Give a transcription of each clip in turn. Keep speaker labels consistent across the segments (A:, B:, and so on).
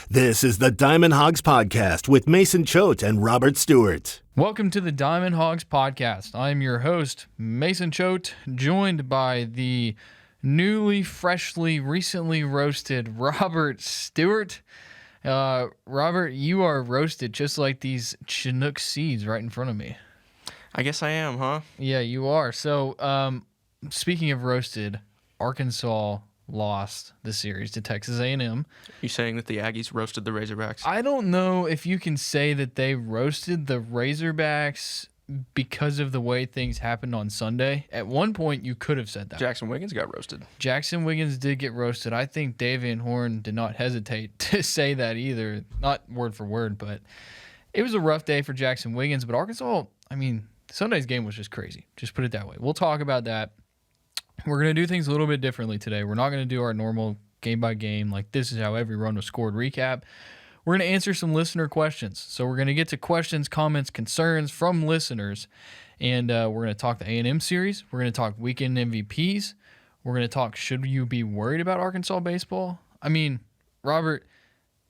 A: This is the Diamond Hogs Podcast with Mason Choate and Robert Stewart.
B: Welcome to the Diamond Hogs Podcast. I'm your host, Mason Choate, joined by the recently roasted Robert Stewart. Robert, you are roasted just like these Chinook seeds right in front of me.
C: I guess I am, huh?
B: Yeah, you are. So, speaking of roasted, Arkansas lost the series to Texas A&M.
C: You saying that the Aggies roasted the Razorbacks?
B: I don't know if you can say that they roasted the Razorbacks because of the way things happened on Sunday. At one point, you could have said that.
C: Jackson Wiggins got roasted.
B: Jackson Wiggins did get roasted. I think Dave Van Horn did not hesitate to say that either. Not word for word, but it was a rough day for Jackson Wiggins. But Arkansas, Sunday's game was just crazy. Just put it that way. We'll talk about that. We're going to do things a little bit differently today. We're not going to do our normal game-by-game, like this is how every run was scored recap. We're going to answer some listener questions. So we're going to get to questions, comments, concerns from listeners, and we're going to talk the A&M series. We're going to talk weekend MVPs. We're going to talk, should you be worried about Arkansas baseball? Robert,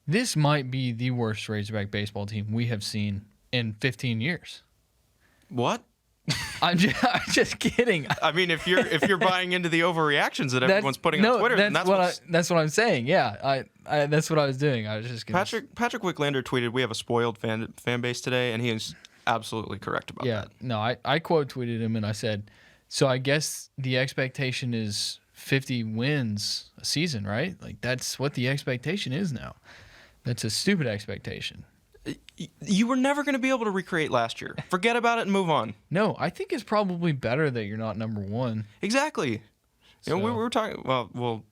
B: this might be the worst Razorback baseball team we have seen in 15 years.
C: What?
B: I'm just kidding.
C: If you're buying into the overreactions that everyone's putting on Twitter, then
B: that's what I'm saying. Yeah, I that's what I was doing. I was just gonna...
C: Patrick Wicklander tweeted, "We have a spoiled fan base today," and he is absolutely correct about that.
B: Yeah, no, I quote tweeted him and I said, "So I guess the expectation is 50 wins a season, right? Like that's what the expectation is now. That's a stupid expectation."
C: You were never going to be able to recreate last year. Forget about it and move on.
B: No, I think it's probably better that you're not number one.
C: Exactly.
B: So,
C: we were talking. Well,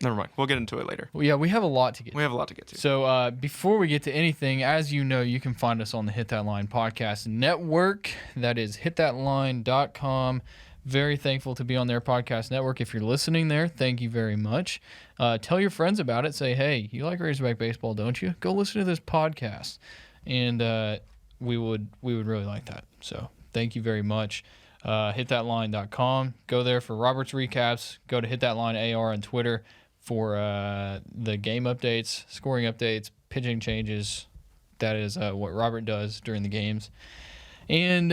C: never mind. We'll get into it later.
B: Well, yeah, we have a lot to get.
C: We have a lot to get to.
B: So before we get to anything, as you know, you can find us on the Hit That Line podcast network. That is hitthatline.com. Very thankful to be on their podcast network. If you're listening there, thank you very much. Tell your friends about it. Say, hey, you like Razorback baseball, don't you? Go listen to this podcast, and we would really like that. So thank you very much. Hitthatline.com. Go there for Robert's recaps. Go to Hit That Line AR on Twitter for the game updates, scoring updates, pitching changes. That is what Robert does during the games. And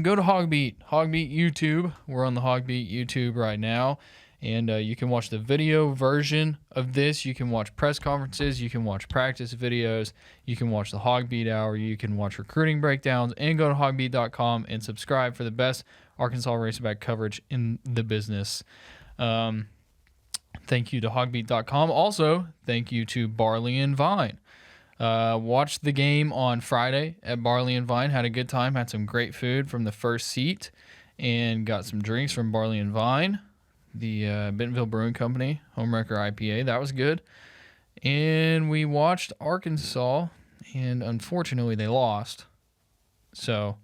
B: go to HawgBeat YouTube. We're on the HawgBeat YouTube right now. And you can watch the video version of this. You can watch press conferences. You can watch practice videos. You can watch the HawgBeat Hour. You can watch recruiting breakdowns. And go to HawgBeat.com and subscribe for the best Arkansas Razorback coverage in the business. Thank you to HawgBeat.com. Also, thank you to Barley and Vine. Watched the game on Friday at Barley and Vine. Had a good time. Had some great food from the first seat. And got some drinks from Barley and Vine. The Bentonville Brewing Company Homewrecker IPA. That was good. And we watched Arkansas. And unfortunately, they lost. So...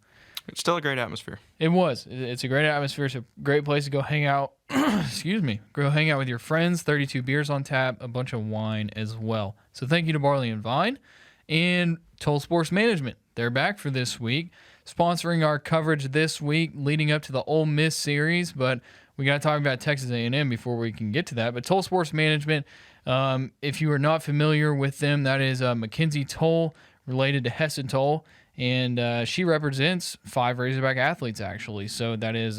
C: It's still a great atmosphere.
B: It was. It's a great atmosphere. It's a great place to go hang out. Excuse me. Go hang out with your friends. 32 beers on tap. A bunch of wine as well. So thank you to Barley and Vine. And Toll Sports Management. They're back for this week. Sponsoring our coverage this week leading up to the Ole Miss series. But we got to talk about Texas A&M before we can get to that. But Toll Sports Management, if you are not familiar with them, that is Mackenzie Toll related to Heston Toll. And she represents 5 Razorback athletes, actually. So that is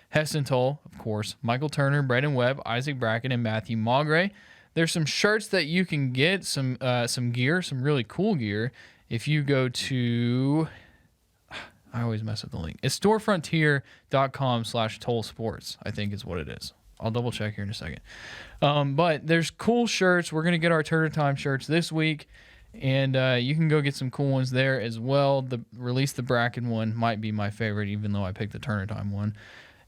B: Heston Toll, of course, Michael Turner, Brandon Webb, Isaac Bracken, and Matthew Maugre. There's some shirts that you can get, some gear, some really cool gear. If you go to... I always mess up the link. It's storefrontier.com/tollsports, I think is what it is. I'll double check here in a second. But there's cool shirts. We're going to get our Turner Time shirts this week. And you can go get some cool ones there as well. The Release the Bracken one might be my favorite, even though I picked the Turner Time one.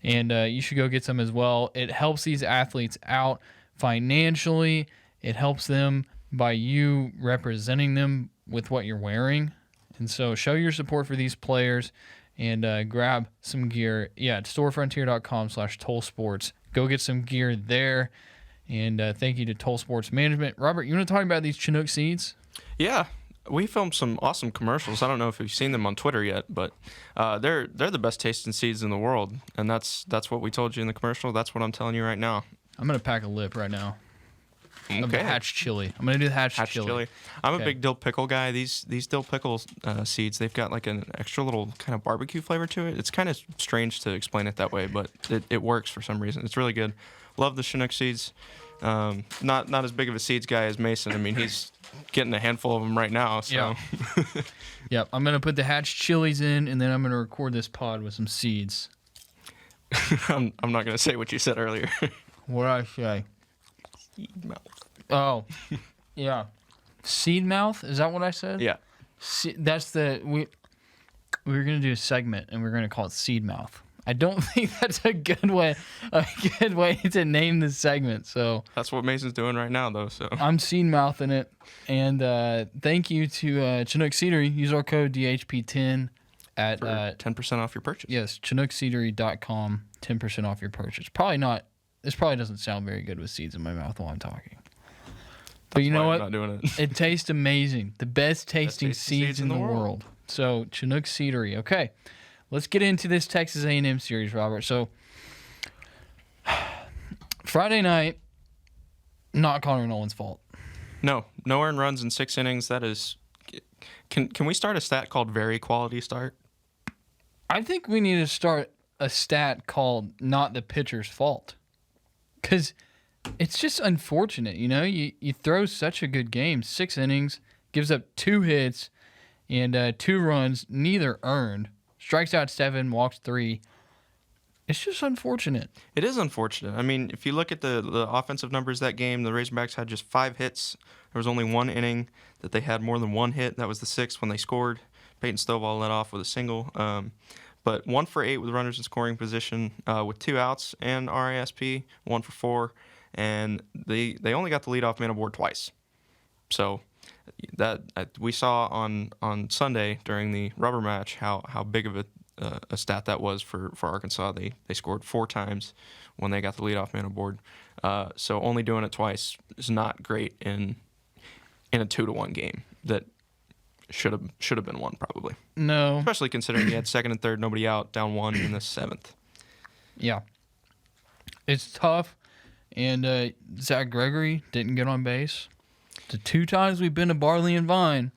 B: And you should go get some as well. It helps these athletes out financially. It helps them by you representing them with what you're wearing. And so show your support for these players and grab some gear. Yeah, it's storefrontier.com/tollsports. Go get some gear there. And thank you to Toll Sports Management. Robert, you want to talk about these Chinook seeds?
C: Yeah, we filmed some awesome commercials. I don't know if you've seen them on Twitter yet, but they're the best tasting seeds in the world, and that's what we told you in the commercial. That's what I'm telling you right now.
B: I'm gonna pack a lip right now. of the hatch chili. I'm going to do the hatch chili.
C: I'm a big dill pickle guy. These dill pickle seeds, they've got like an extra little kind of barbecue flavor to it. It's kind of strange to explain it that way, but it works for some reason. It's really good. Love the Chinook seeds. Not as big of a seeds guy as Mason. I mean, he's getting a handful of them right now. So.
B: Yeah. Yep. I'm going to put the hatch chilies in, and then I'm going to record this pod with some seeds.
C: I'm not going to say what you said earlier.
B: What did I say?
C: Seed mouth.
B: Oh, yeah. Seed mouth? Is that what I said?
C: Yeah.
B: That's we were going to do a segment, and we're going to call it Seed Mouth. I don't think that's a good way to name the segment. So
C: that's what Mason's doing right now, though. So
B: I'm seed mouthing it, and thank you to Chinook Seedery. Use our code DHP10 at
C: 10% off your purchase.
B: Yes, ChinookSeedery.com, 10% off your purchase. Probably not. This probably doesn't sound very good with seeds in my mouth while I'm talking. But you know what?
C: I'm not doing it.
B: It tastes amazing. The best tasting seeds in the world. So Chinook Seedery. Okay. Let's get into this Texas A&M series, Robert. So, Friday night, not Connor Nolan's fault.
C: No earned runs in 6 innings. That is, can we start a stat called very quality start?
B: I think we need to start a stat called not the pitcher's fault. Because it's just unfortunate, you know? You throw such a good game, 6 innings, gives up 2 hits and 2 runs, neither earned. Strikes out 7, walks 3. It's just unfortunate.
C: It is unfortunate. I mean, if you look at the offensive numbers that game, the Razorbacks had just 5 hits. There was only 1 inning that they had more than 1 hit. That was the 6th when they scored. Peyton Stovall led off with a single. But 1 for 8 with runners in scoring position with 2 outs and RASP, 1 for 4. And they only got the leadoff man aboard twice. So that we saw on Sunday during the rubber match how big of a stat that was for Arkansas. They scored 4 times when they got the leadoff man aboard. So only doing it twice is not great in a 2-1 game that should have been won probably.
B: No,
C: especially considering you had 2nd and 3rd, nobody out, down 1 in the 7th.
B: Yeah, it's tough. And Zach Gregory didn't get on base. The 2 times we've been to Barley and Vine,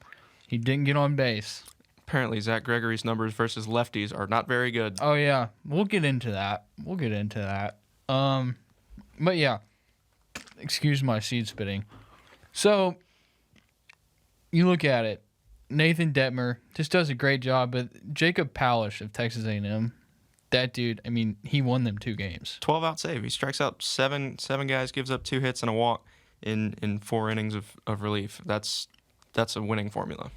B: he didn't get on base.
C: Apparently, Zach Gregory's numbers versus lefties are not very good.
B: Oh, yeah. We'll get into that. But, yeah. Excuse my seed spitting. So, you look at it. Nathan Detmer just does a great job, but Jacob Palish of Texas A&M, that dude, I mean, he won them 2 games.
C: 12-out save. He strikes out 7 guys, gives up 2 hits and a walk in 4 innings of relief. That's a winning formula.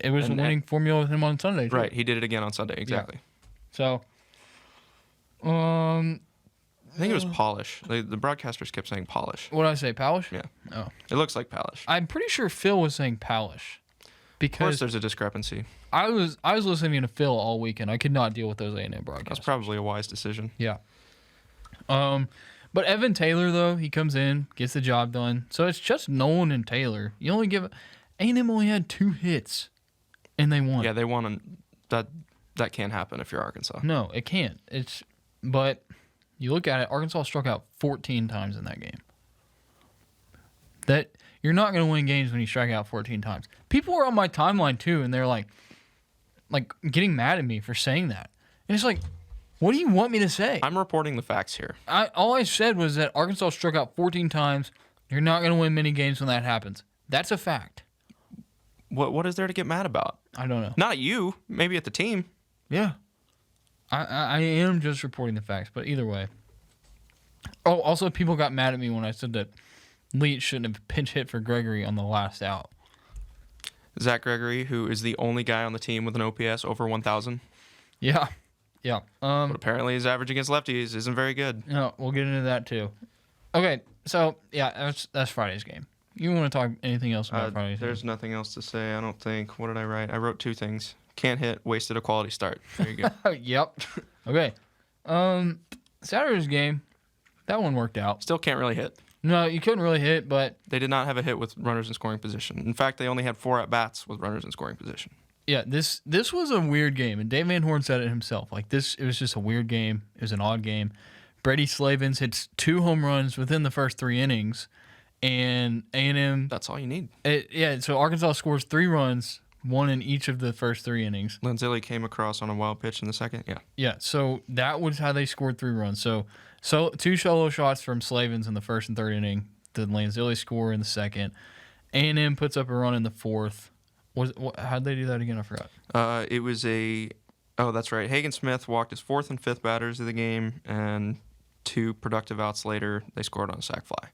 B: It was a winning formula with him on Sunday, too.
C: Right. He did it again on Sunday. Exactly.
B: Yeah. So,
C: I think it was Polish. The broadcasters kept saying Polish.
B: What did I say, Palish?
C: Yeah.
B: Oh.
C: It looks like Polish.
B: I'm pretty sure Phil was saying Palish.
C: Of course there's a discrepancy.
B: I was listening to Phil all weekend. I could not deal with those A&M broadcasts.
C: That's probably a wise decision.
B: Yeah. But Evan Taylor, though, he comes in, gets the job done. So it's just Nolan and Taylor. You only give A&M only had 2 hits, and they won.
C: Yeah, they won. That can't happen if you're Arkansas.
B: No, it can't. But you look at it, Arkansas struck out 14 times in that game. That you're not going to win games when you strike out 14 times. People were on my timeline too, and they're like getting mad at me for saying that. And it's like, what do you want me to say?
C: I'm reporting the facts here.
B: All I said was that Arkansas struck out 14 times. You're not going to win many games when that happens. That's a fact.
C: What is there to get mad about?
B: I don't know.
C: Not at you. Maybe at the team.
B: Yeah. I am just reporting the facts, but either way. Oh, also people got mad at me when I said that Leach shouldn't have pinch hit for Gregory on the last out.
C: Zach Gregory, who is the only guy on the team with an OPS over 1,000.
B: Yeah. Yeah.
C: But apparently his average against lefties isn't very good.
B: No, we'll get into that too. Okay, so yeah, that's Friday's game. You want to talk anything else about Friday's game?
C: There's nothing else to say, I don't think. What did I write? I wrote 2 things. Can't hit, wasted a quality start. There you go.
B: Yep. Okay. Saturday's game, that one worked out.
C: Still can't really hit.
B: No, you couldn't really hit, but
C: they did not have a hit with runners in scoring position. In fact, they only had 4 at-bats with runners in scoring position.
B: Yeah, this was a weird game, and Dave Van Horn said it himself. It was just a weird game. It was an odd game. Brady Slavens hits 2 home runs within the first 3 innings, and A&M.
C: That's all you need.
B: So Arkansas scores 3 runs, 1 in each of the first 3 innings.
C: Lanzilli came across on a wild pitch in the second. Yeah.
B: Yeah, so that was how they scored 3 runs. So 2 solo shots from Slavens in the first and third inning. The Lanzilli score in the second. A&M puts up a run in the fourth. How'd they do that again? I forgot.
C: It was that's right. Hagen Smith walked his 4th and 5th batters of the game, and 2 productive outs later, they scored on a sac fly.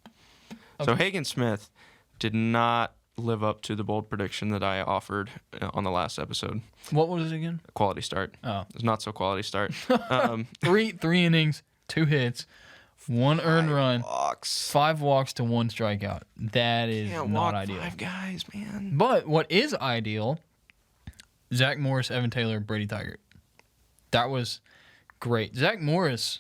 C: Okay. So Hagen Smith did not live up to the bold prediction that I offered on the last episode.
B: What was it again?
C: A quality start.
B: Oh.
C: It's not so quality start.
B: 3 innings, 2 hits, 1 earned run,
C: walks.
B: 5 walks to 1 strikeout. That is not ideal.
C: 5 guys, man.
B: But what is ideal, Zach Morris, Evan Taylor, Brady Tigert. That was great. Zach Morris,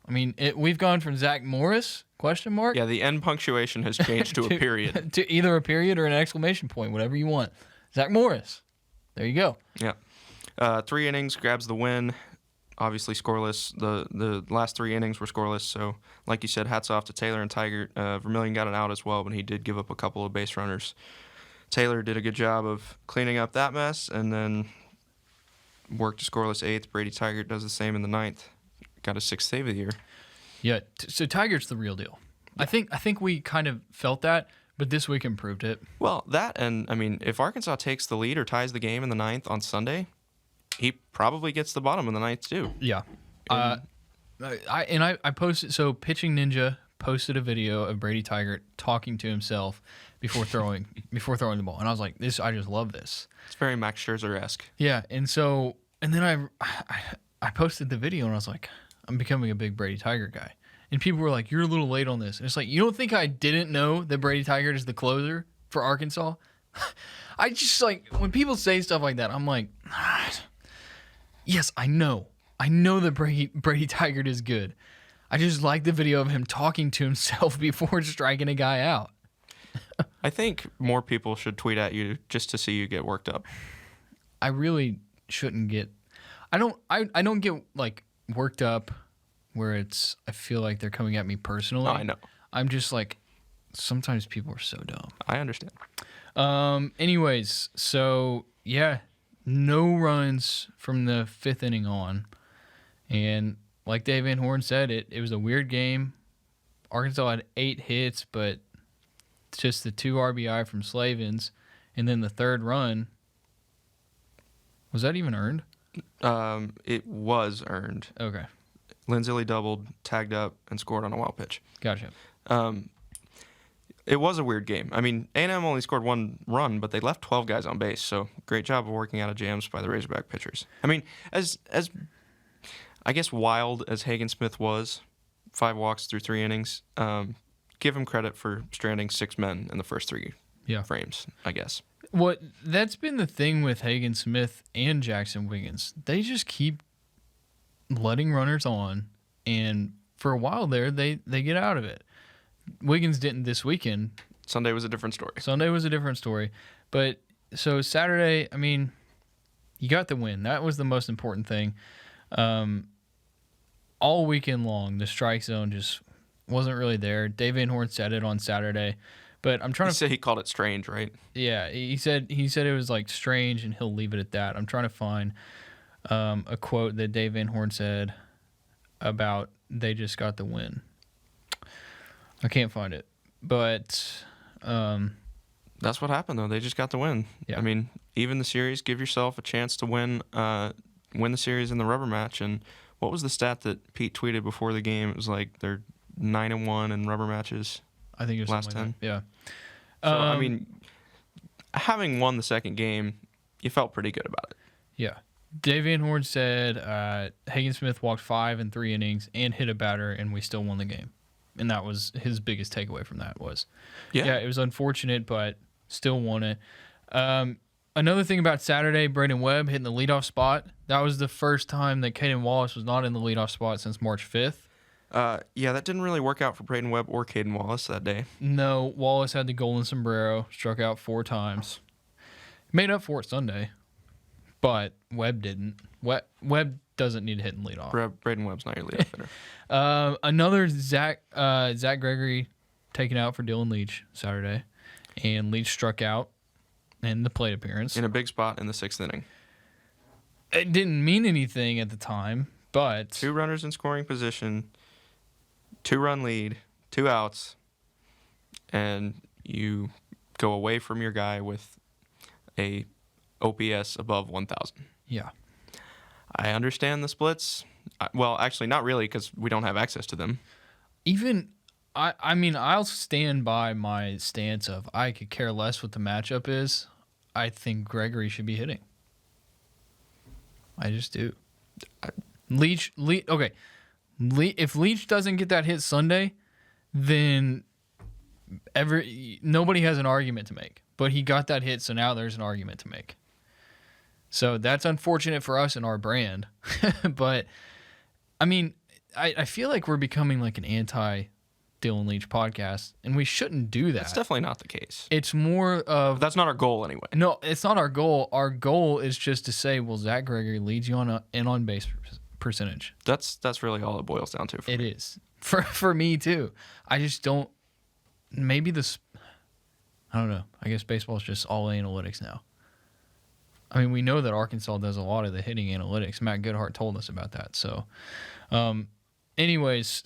B: I mean, we've gone from Zach Morris, ?
C: Yeah, the end punctuation has changed to a period.
B: To either a period or an exclamation point, whatever you want. Zach Morris. There you go.
C: Yeah. 3 innings, grabs the win. Obviously scoreless. The last 3 innings were scoreless. So, like you said, hats off to Taylor and Tigert. Vermillion got an out as well, but he did give up a couple of base runners. Taylor did a good job of cleaning up that mess and then worked a scoreless 8th. Brady Tigert does the same in the 9th. Got a 6th save of the year.
B: Yeah, so Tigert's the real deal. Yeah. I think we kind of felt that, but this week improved it.
C: Well, that and, I mean, if Arkansas takes the lead or ties the game in the 9th on Sunday, he probably gets the bottom in the 9th too.
B: Yeah. I posted, so Pitching Ninja posted a video of Brady Tigert talking to himself before throwing the ball, and I was like, I just love this.
C: It's very Max Scherzer-esque.
B: Yeah, and then I posted the video and I was like, I'm becoming a big Brady Tigert guy. And people were like, you're a little late on this. And it's like, you don't think I didn't know that Brady Tigert is the closer for Arkansas? I just, like, when people say stuff like that, I'm like, yes, I know. I know that Brady Tigert is good. I just like the video of him talking to himself before striking a guy out.
C: I think more people should tweet at you just to see you get worked up.
B: I really shouldn't get... I don't get, like, worked up where I feel like they're coming at me personally.
C: Oh, I know.
B: I'm just like, sometimes people are so dumb.
C: I understand.
B: Anyways, so yeah, no runs from the 5th inning on. And like Dave Van Horn said, it was a weird game. Arkansas had 8 hits, but just the 2 RBI from Slavens. And then the 3rd run, was that even earned?
C: It was earned.
B: Okay.
C: Lanzilli doubled, tagged up, and scored on a wild pitch.
B: Gotcha.
C: It was a weird game. I mean, A&M only scored 1 run, but they left 12 guys on base, so great job of working out of jams by the Razorback pitchers. I mean, as I guess wild as Hagen Smith was, 5 walks through 3 innings, give him credit for stranding 6 men in the first 3 frames, I guess.
B: That's been the thing with Hagen Smith and Jackson Wiggins. They just keep letting runners on, and for a while there, they get out of it. Wiggins didn't this weekend.
C: Sunday was a different story.
B: But so Saturday, I mean, you got the win. That was the most important thing. All weekend long, the strike zone just wasn't really there. Dave Van Horn said it on Saturday. But I'm trying to say
C: he called it strange, right?
B: Yeah, he said it was like strange, and he'll leave it at that. I'm trying to find a quote that Dave Van Horn said about they just got the win. I can't find it, but
C: that's what happened though. They just got the win.
B: Yeah.
C: I mean, even the series, give yourself a chance to win the series in the rubber match. And what was the stat that Pete tweeted before the game? It was like they're 9-1 in rubber matches.
B: I think it was
C: last 10.
B: Like yeah.
C: So I mean, having won the second game, you felt pretty good about it.
B: Yeah. Dave Van Horn said Hagen Smith walked 5 in 3 innings and hit a batter, and we still won the game. And that was his biggest takeaway from that was, it was unfortunate, but still won it. Another thing about Saturday, Braden Webb hitting the leadoff spot. That was the first time that Caden Wallace was not in the leadoff spot since March 5th.
C: That didn't really work out for Braden Webb or Caden Wallace that day.
B: No, Wallace had the golden sombrero, struck out 4 times. Made up for it Sunday, but Webb didn't. Webb doesn't need to hit and lead off.
C: Braden Webb's not your leadoff hitter.
B: Another Zach Gregory taken out for Dylan Leach Saturday, and Leach struck out in the plate appearance.
C: In a big spot in the 6th inning.
B: It didn't mean anything at the time, but
C: 2 runners in scoring position, 2-run lead, 2 outs, and you go away from your guy with a OPS above 1,000.
B: Yeah.
C: I understand the splits. Well, actually, not really, because we don't have access to them.
B: I mean, I'll stand by my stance of I could care less what the matchup is. I think Gregory should be hitting. I just do. Leach, okay. If Leach doesn't get that hit Sunday, then nobody has an argument to make. But he got that hit, so now there's an argument to make. So that's unfortunate for us and our brand. But, I mean, I feel like we're becoming like an anti-Dylan Leach podcast, and we shouldn't do that.
C: That's definitely not the case.
B: It's more of...
C: But that's not our goal anyway.
B: No, it's not our goal. Our goal is just to say, well, Zach Gregory leads you on base percentage.
C: That's really all it boils down to.
B: It is. For me, too. I just don't... Maybe this... I don't know. I guess baseball is just all analytics now. I mean, we know that Arkansas does a lot of the hitting analytics. Matt Goodhart told us about that. So, anyways,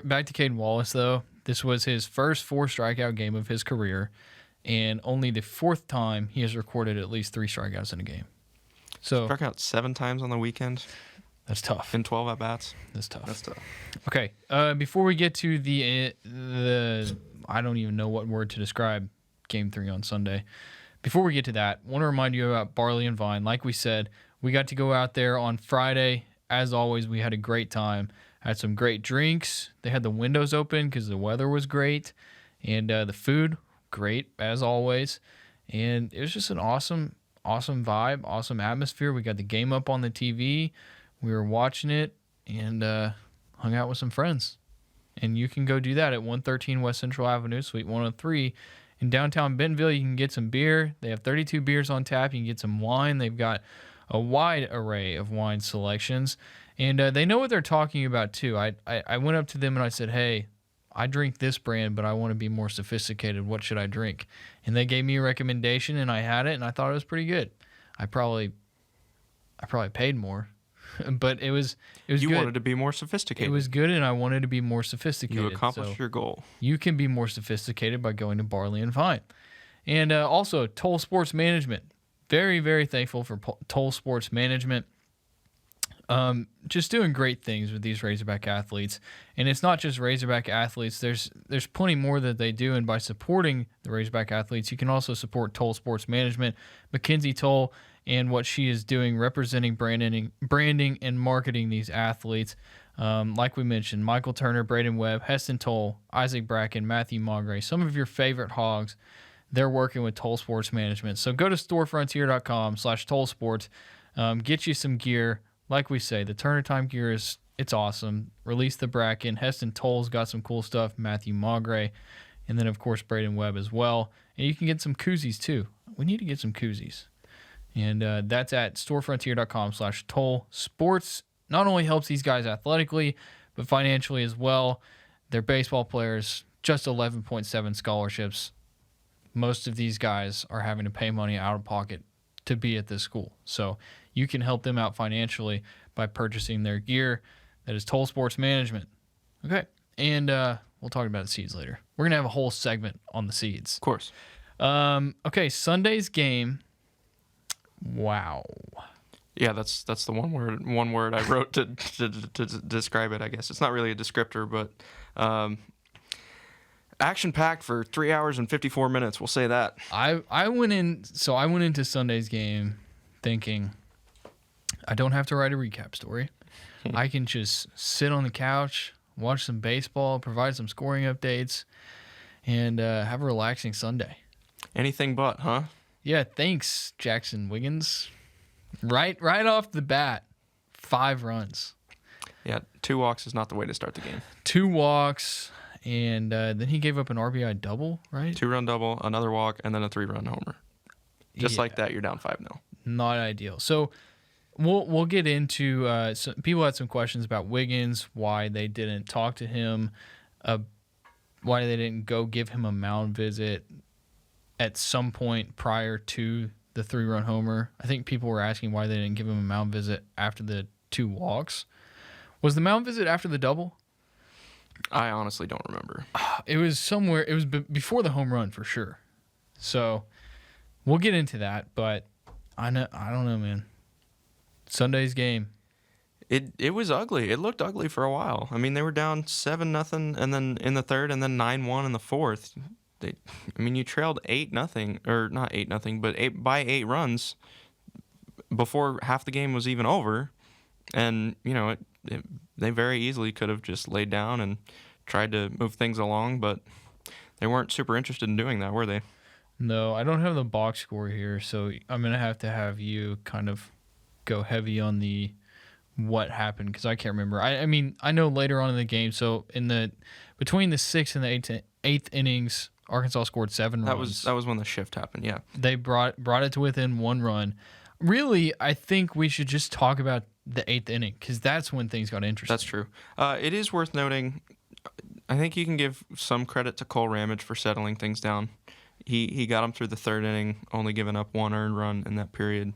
B: back to Caden Wallace, though. This was his first 4 strikeout game of his career, and only the 4th time he has recorded at least 3 strikeouts in a game. So
C: struck out 7 times on the weekend.
B: That's tough.
C: In 12 at-bats.
B: That's tough.
C: Okay.
B: Before we get to the I don't even know what word to describe Game 3 on Sunday. Before we get to that, I want to remind you about Barley and Vine. Like we said, we got to go out there on Friday. As always, we had a great time. Had some great drinks. They had the windows open because the weather was great. And the food, great, as always. And it was just an awesome vibe, awesome atmosphere. We got the game up on the TV. We were watching it and hung out with some friends. And you can go do that at 113 West Central Avenue, Suite 103. In downtown Bentonville, you can get some beer. They have 32 beers on tap. You can get some wine. They've got a wide array of wine selections. And they know what they're talking about, too. I went up to them and I said, hey, I drink this brand, but I want to be more sophisticated. What should I drink? And they gave me a recommendation, and I had it, and I thought it was pretty good. I probably paid more. But it was
C: you
B: good.
C: Wanted to be more sophisticated.
B: It was good, and I wanted to be more sophisticated.
C: You accomplished your goal.
B: You can be more sophisticated by going to Barley and Vine. And also, Toll Sports Management. Very, very thankful for Toll Sports Management. Just doing great things with these Razorback athletes. And it's not just Razorback athletes. There's plenty more that they do. And by supporting the Razorback athletes, you can also support Toll Sports Management. Mackenzie Toll and what she is doing, representing branding and marketing these athletes. Like we mentioned, Michael Turner, Braden Webb, Heston Toll, Isaac Bracken, Matthew Maugre, some of your favorite Hogs, they're working with Toll Sports Management. So go to storefrontier.com/tollsports, get you some gear. Like we say, the Turner Time gear it's awesome. Release the Bracken. Heston Toll's got some cool stuff. Matthew Maugre, and then of course Braden Webb as well. And you can get some koozies too. We need to get some koozies. And that's at storefrontier.com/tollsports. Not only helps these guys athletically, but financially as well. They're baseball players, just 11.7 scholarships. Most of these guys are having to pay money out of pocket to be at this school. So you can help them out financially by purchasing their gear. That is Toll Sports Management. Okay, and we'll talk about the seeds later. We're going to have a whole segment on the seeds.
C: Of course.
B: Okay, Sunday's game. Wow.
C: Yeah, that's the one word I wrote to describe it, I guess. It's not really a descriptor, but action-packed for 3 hours and 54 minutes, we'll say that.
B: I went into Sunday's game thinking I don't have to write a recap story. I can just sit on the couch, watch some baseball, provide some scoring updates, and have a relaxing Sunday.
C: Anything but, huh?
B: Yeah, thanks, Jackson Wiggins. Right off the bat, 5 runs.
C: Yeah, 2 walks is not the way to start the game.
B: 2 walks, and then he gave up an RBI double, right?
C: 2-run double, another walk, and then a 3-run homer. Just like that, you're down 5-0.
B: Not ideal. So we'll get into people had some questions about Wiggins, why they didn't talk to him why they didn't go give him a mound visit at some point prior to the 3-run homer. I think people were asking why they didn't give him a mound visit after the 2 walks. Was the mound visit after the double?
C: I honestly don't remember.
B: It was somewhere. It was before the home run for sure. So we'll get into that, but I don't know, man. Sunday's game.
C: It was ugly. It looked ugly for a while. I mean, they were down 7-0, and then in the third, and then 9-1 in the fourth. You trailed 8-0, or not 8-0, but 8 runs before half the game was even over, and they very easily could have just laid down and tried to move things along, but they weren't super interested in doing that, were they?
B: No, I don't have the box score here, so I'm gonna have to have you kind of go heavy on the what happened because I can't remember. I mean, I know later on in the game. So between the 6th and the 8th innings, Arkansas scored 7 runs.
C: That was when the shift happened. Yeah,
B: they brought it to within 1 run. Really, I think we should just talk about the 8th inning because that's when things got interesting.
C: That's true. It is worth noting. I think you can give some credit to Cole Ramage for settling things down. He got him through the 3rd inning, only giving up 1 earned run in that period.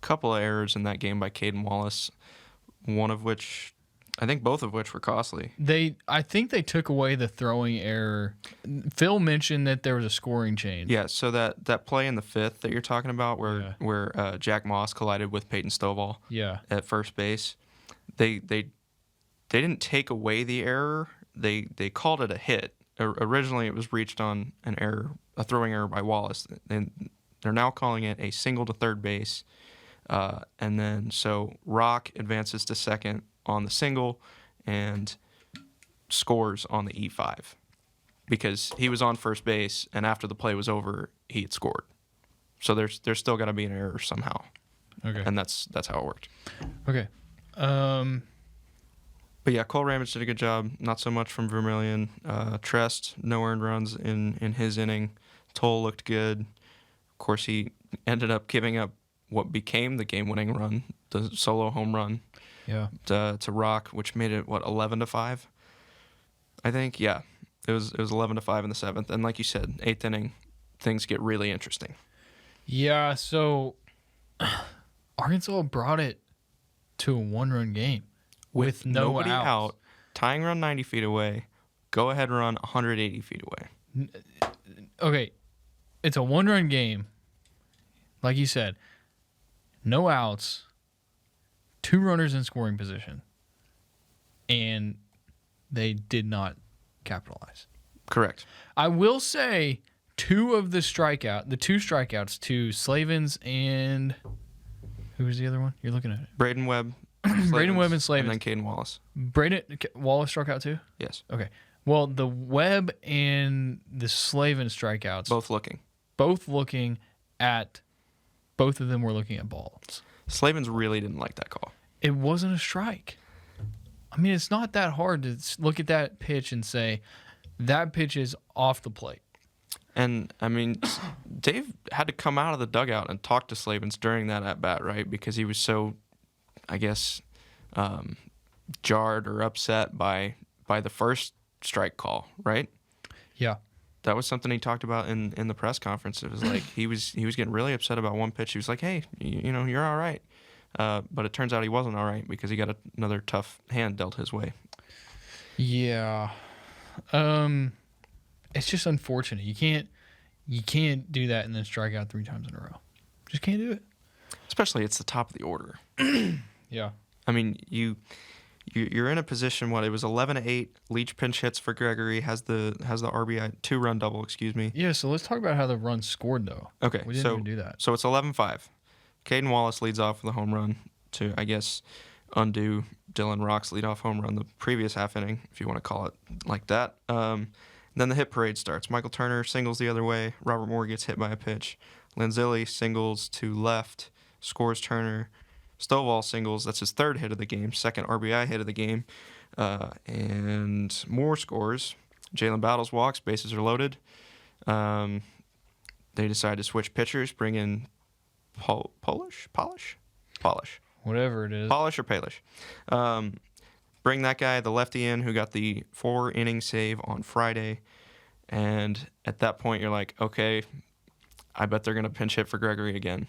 C: Couple of errors in that game by Caden Wallace, both of which were costly.
B: I think they took away the throwing error. Phil mentioned that there was a scoring change.
C: Yeah, so that play in the 5th that you're talking about where Jack Moss collided with Peyton Stovall at first base, they didn't take away the error. They called it a hit. Originally it was reached on a throwing error by Wallace. And they're now calling it a single to third base. And then so Rock advances to second on the single and scores on the E5 because he was on first base and after the play was over he had scored. So there's still got to be an error somehow.
B: Okay.
C: And that's how it worked.
B: Okay.
C: But yeah, Cole Ramage did a good job. Not so much from Vermillion. Trest, no earned runs in his inning. Toll looked good. Of course, he ended up giving up what became the game-winning run, the solo home run, to Rock, which made it 11-5. I think, yeah, it was 11-5 in the 7th, and like you said, 8th inning, things get really interesting.
B: Yeah, so Arkansas brought it to a 1-run game with
C: nobody
B: outs.
C: out, tying run 90 feet away, go-ahead run 180 feet away.
B: Okay, it's a 1-run game, like you said. No outs, 2 runners in scoring position, and they did not capitalize.
C: Correct.
B: I will say the 2 strikeouts to Slavens and who was the other one? You're looking at it.
C: Braden Webb.
B: Braden Webb and Slavens.
C: And then Caden Wallace.
B: Wallace struck out too?
C: Yes.
B: Okay. Well, the Webb and the Slavens strikeouts. Both looking at... Both of them were looking at balls.
C: Slavens really didn't like that call.
B: It wasn't a strike. I mean, it's not that hard to look at that pitch and say, that pitch is off the plate.
C: And, I mean, Dave had to come out of the dugout and talk to Slavens during that at-bat, right? Because he was so, I guess, jarred or upset by the first strike call, right?
B: Yeah.
C: That was something he talked about in the press conference. It was like he was getting really upset about one pitch. He was like, hey, you're all right. But it turns out he wasn't all right because he got another tough hand dealt his way.
B: Yeah. It's just unfortunate. You can't do that and then strike out 3 times in a row. Just can't do it.
C: Especially it's the top of the order.
B: Yeah.
C: I mean, you're in a position. It was 11-8. Leach pinch hits for Gregory. Has the RBI 2-run double. Excuse me.
B: Yeah. So let's talk about how the run scored though.
C: Okay.
B: We didn't even do that.
C: So it's 11-5. Caden Wallace leads off with a home run to, I guess, undo Dylan Rock's leadoff home run the previous half inning, if you want to call it like that. Then the hit parade starts. Michael Turner singles the other way. Robert Moore gets hit by a pitch. Lanzilli singles to left, scores Turner. Stovall singles. That's his 3rd hit of the game, 2nd RBI hit of the game. And Moore scores. Jalen Battles walks. Bases are loaded. They decide to switch pitchers, bring in Polish?
B: Whatever it is.
C: Polish or Palish. bring that guy, the lefty, in who got the 4-inning save on Friday. And at that point, you're like, okay, I bet they're going to pinch hit for Gregory again,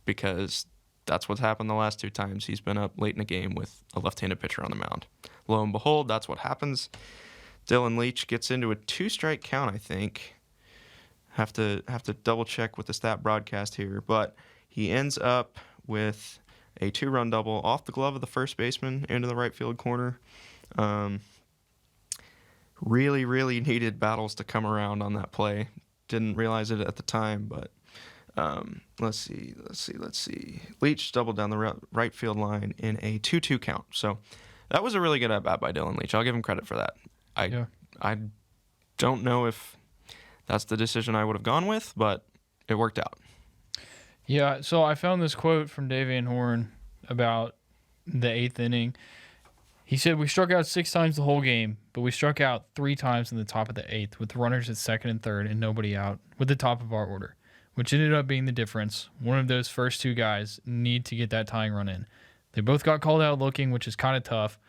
C: because that's what's happened the last 2 times he's been up late in the game with a left-handed pitcher on the mound. Lo and behold, that's what happens. Dylan Leach gets into a 2-strike count, I think. Have to double check with the stat broadcast here, but he ends up with a 2-run double off the glove of the first baseman into the right field corner. Really, really needed battles to come around on that play. Didn't realize it at the time, but let's see. Leach doubled down the right field line in a 2-2 count. So that was a really good at-bat by Dylan Leach. I'll give him credit for that. I don't know if that's the decision I would have gone with, but it worked out.
B: Yeah, so I found this quote from Dave Van Horn about the 8th inning. He said, "We struck out 6 times the whole game, but we struck out 3 times in the top of the 8th with runners at second and third and nobody out with the top of our order, which ended up being the difference. One of those first 2 guys need to get that tying run in. They both got called out looking, which is kind of tough.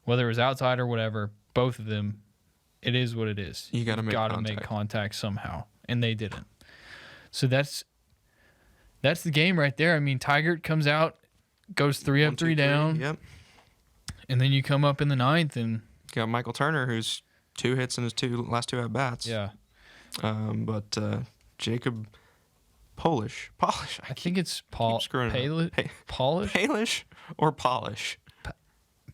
B: Whether it was outside or whatever, both of them, it is what it is.
C: You got to
B: make contact somehow, and they didn't. So that's the game right there. I mean, Tigert comes out, goes 3 up, 3 down.
C: Yep.
B: And then you come up in the 9th and
C: got Michael Turner, who's 2 hits in his last 2 at bats.
B: Yeah.
C: But Jacob Polish.
B: I think it's Polish
C: Palish or Polish.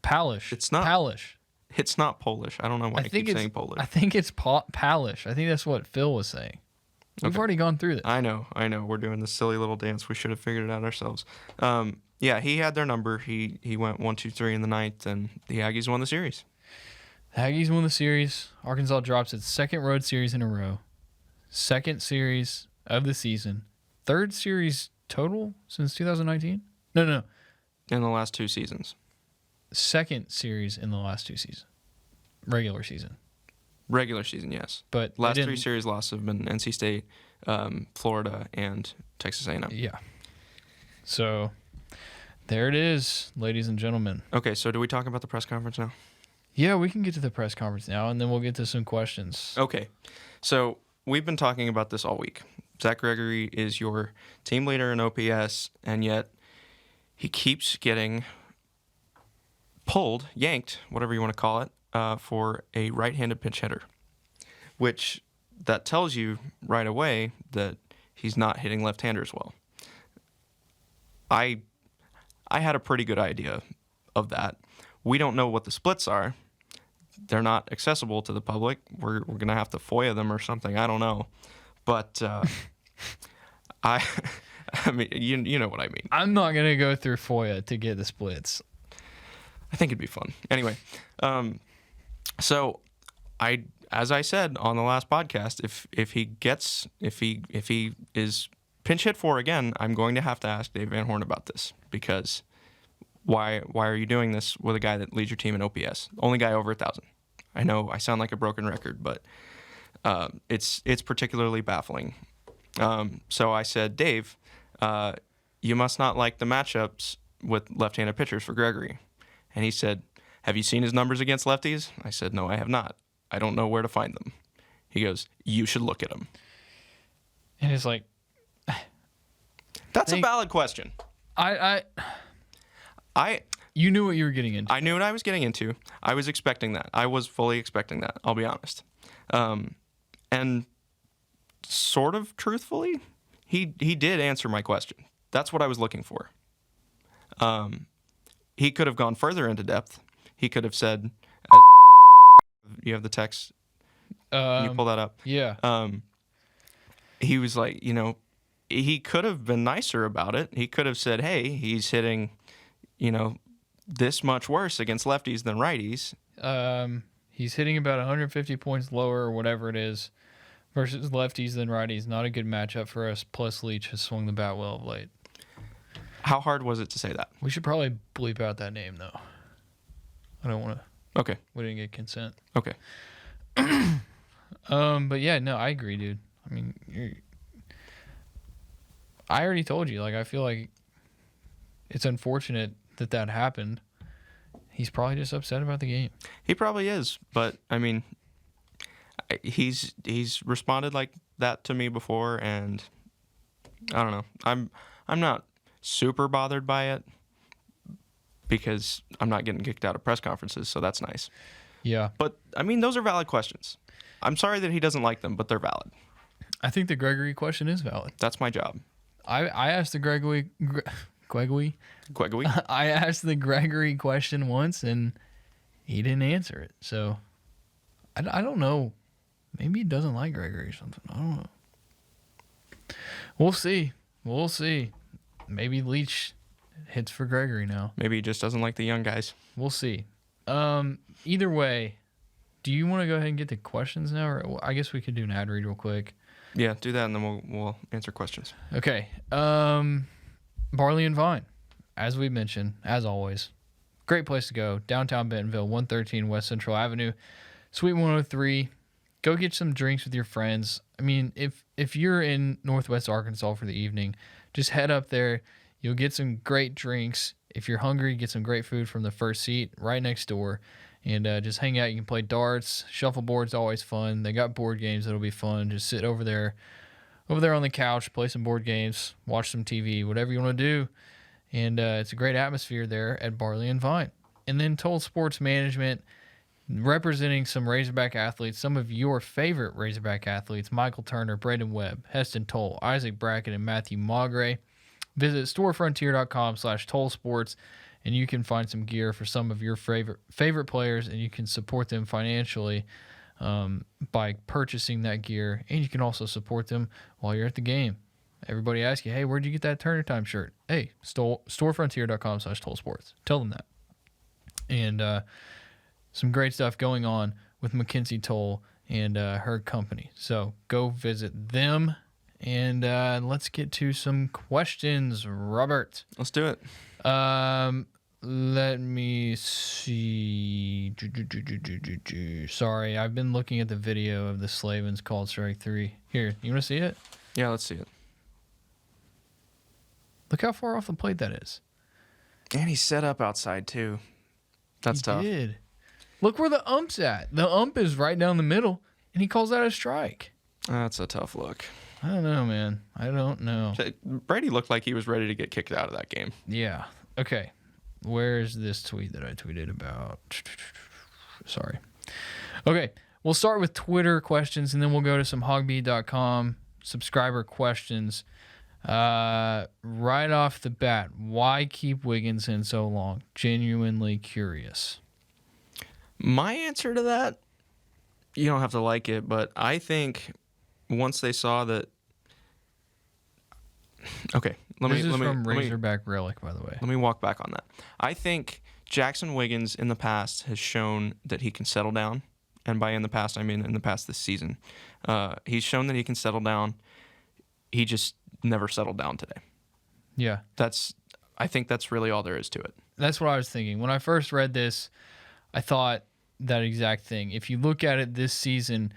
B: Palish.
C: It's not Palish. It's not Polish. I don't know why I keep saying Polish.
B: I think it's Palish. I think that's what Phil was saying. We've already gone through this.
C: I know. We're doing this silly little dance. We should have figured it out ourselves. Yeah, he had their number. He went 1-2-3 in the 9th, and the Aggies won the series.
B: The Aggies won the series. Arkansas drops its 2nd road series in a row. 2nd series of the season. 3rd series total since 2019? No.
C: In the last 2 seasons.
B: 2nd series in the last 2 seasons. Regular season, yes.
C: But last 3 series losses have been NC State, Florida, and Texas A&M.
B: Yeah. So there it is, ladies and gentlemen.
C: Okay, so do we talk about the press conference now?
B: Yeah, we can get to the press conference now, and then we'll get to some questions.
C: Okay. So we've been talking about this all week. Zach Gregory is your team leader in OPS, and yet he keeps getting yanked, whatever you want to call it, for a right-handed pinch hitter, which that tells you right away that he's not hitting left-handers well. I had a pretty good idea of that. We don't know what the splits are. They're not accessible to the public. We're going to have to FOIA them or something. I don't know. But I mean, you know what I mean.
B: I'm not going to go through FOIA to get the splits.
C: I think it'd be fun. Anyway, so as I said on the last podcast, if he is pinch hit for again, I'm going to have to ask Dave Van Horn about this, because why are you doing this with a guy that leads your team in OPS? Only guy over 1,000. I know I sound like a broken record, but it's particularly baffling. So I said, Dave, you must not like the matchups with left-handed pitchers for Gregory. And he said, have you seen his numbers against lefties? I said, no, I have not. I don't know where to find them. He goes, you should look at them.
B: And it's like,
C: that's a valid question.
B: You knew what you were getting into.
C: I knew what I was getting into. I was expecting that. I was fully expecting that, I'll be honest. And sort of truthfully, he did answer my question. That's what I was looking for. He could have gone further into depth. He could have said, you have the text. Can you pull that up?
B: Yeah.
C: He was like, he could have been nicer about it. He could have said, hey, he's hitting, this much worse against lefties than righties.
B: He's hitting about 150 points lower or whatever it is versus lefties than righties. Not a good matchup for us. Plus Leach has swung the bat well of late.
C: How hard was it to say that?
B: We should probably bleep out that name, though. I don't want to.
C: Okay.
B: We didn't get consent.
C: Okay.
B: But yeah, no, I agree, dude. I mean, I already told you. Like, I feel like it's unfortunate that happened. He's probably just upset about the game.
C: He probably is, but I mean, he's responded like that to me before, and I don't know. I'm not super bothered by it because I'm not getting kicked out of press conferences, so that's nice.
B: Yeah.
C: But I mean, those are valid questions. I'm sorry that he doesn't like them, but they're valid.
B: I think the Gregory question is valid.
C: That's my job.
B: I asked the Gregory. I asked the Gregory question once, and he didn't answer it. So I don't know. Maybe he doesn't like Gregory or something. I don't know. We'll see. Maybe Leach hits for Gregory now.
C: Maybe he just doesn't like the young guys.
B: We'll see. Either way, do you want to go ahead and get to questions now? Or I guess we could do an ad read real quick.
C: Yeah, do that, and then we'll answer questions.
B: Okay. Barley and Vine, as we mentioned, as always, great place to go. Downtown Bentonville, 113 West Central Avenue, Suite 103. Go get some drinks with your friends. I mean, if you're in Northwest Arkansas for the evening, just head up there. You'll get some great drinks. If you're hungry, get some great food from the first seat right next door. And just hang out. You can play darts. Shuffleboard's always fun. They got board games that'll be fun. Just sit over there on the couch, play some board games, watch some TV, whatever you want to do. And it's a great atmosphere there at Barley and Vine. And then Toll Sports Management, representing some Razorback athletes, some of your favorite Razorback athletes, Michael Turner, Braden Webb, Heston Toll, Isaac Brackett, and Matthew Maugre. Visit storefrontier.com/tollsports, and you can find some gear for some of your favorite players, and you can support them financially by purchasing that gear, and you can also support them while you're at the game. Everybody asks you, hey, where'd you get that Turner Time shirt? Hey, storefrontier.com/tollsports. Tell them that. And some great stuff going on with Mackenzie Toll and her company. So go visit them, and let's get to some questions, Robert.
C: Let's do it.
B: Let me see. Sorry, I've been looking at the video of the Slavens called Strike 3. Here, you want to see it?
C: Yeah, let's see it.
B: Look how far off the plate that is.
C: And he's set up outside, too. That's tough.
B: He did. Look where the ump's at. The ump is right down the middle, and he calls that a strike.
C: That's a tough look.
B: I don't know, man. I don't know.
C: Brady looked like he was ready to get kicked out of that game.
B: Yeah. Okay. Where's this tweet that I tweeted about? Sorry. Okay. We'll start with Twitter questions, and then we'll go to some HawgBeat.com subscriber questions. Right off the bat, why keep Wiggins in so long? Genuinely curious.
C: My answer to that, you don't have to like it, but I think once they saw that. Okay,
B: This is from Razorback Relic, by the way.
C: Let me walk back on that. I think Jackson Wiggins in the past has shown that he can settle down, and by in the past I mean in the past this season. He's shown that he can settle down. He just never settled down today.
B: Yeah,
C: I think that's really all there is to it.
B: That's what I was thinking when I first read this. I thought that exact thing. If you look at it this season,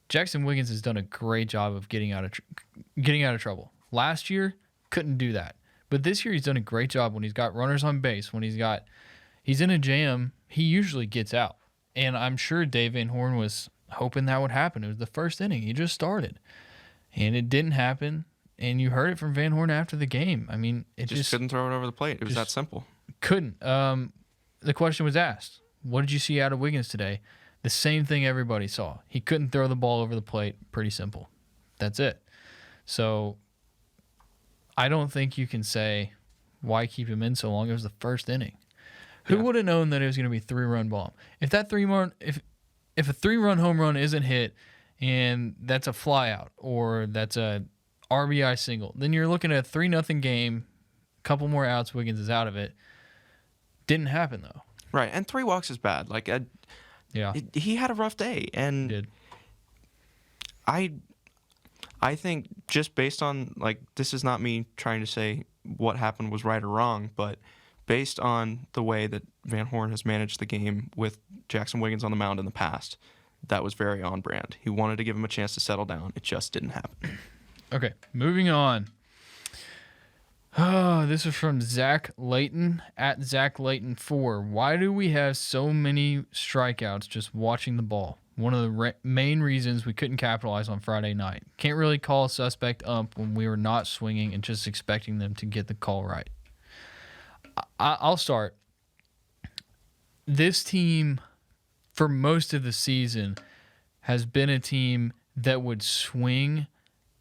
B: Jackson Wiggins has done a great job of getting out of trouble. Last year, couldn't do that. But this year, he's done a great job when he's got runners on base. When he's in a jam, he usually gets out. And I'm sure Dave Van Horn was hoping that would happen. It was the first inning. He just started. And it didn't happen. And you heard it from Van Horn after the game. I mean, it just
C: couldn't throw it over the plate. It was that simple.
B: Couldn't. The question was asked, what did you see out of Wiggins today? The same thing everybody saw. He couldn't throw the ball over the plate. Pretty simple. That's it. So I don't think you can say why keep him in so long. It was the first inning. Who would have known that it was going to be a 3-run bomb? If a 3-run home run isn't hit and that's a flyout or that's a RBI single, then you're looking at a 3-0 game, couple more outs, Wiggins is out of it. Didn't happen though.
C: Right, and 3 walks is bad. Like, he had a rough day, and
B: he did.
C: I think just based on, like, this is not me trying to say what happened was right or wrong, but based on the way that Van Horn has managed the game with Jackson Wiggins on the mound in the past, that was very on brand. He wanted to give him a chance to settle down. It just didn't happen.
B: Okay, moving on. Oh, this is from Zach Layton at Zach Layton 4. Why do we have so many strikeouts just watching the ball? One of the main reasons we couldn't capitalize on Friday night. Can't really call a suspect ump when we were not swinging and just expecting them to get the call right. I'll start. This team, for most of the season, has been a team that would swing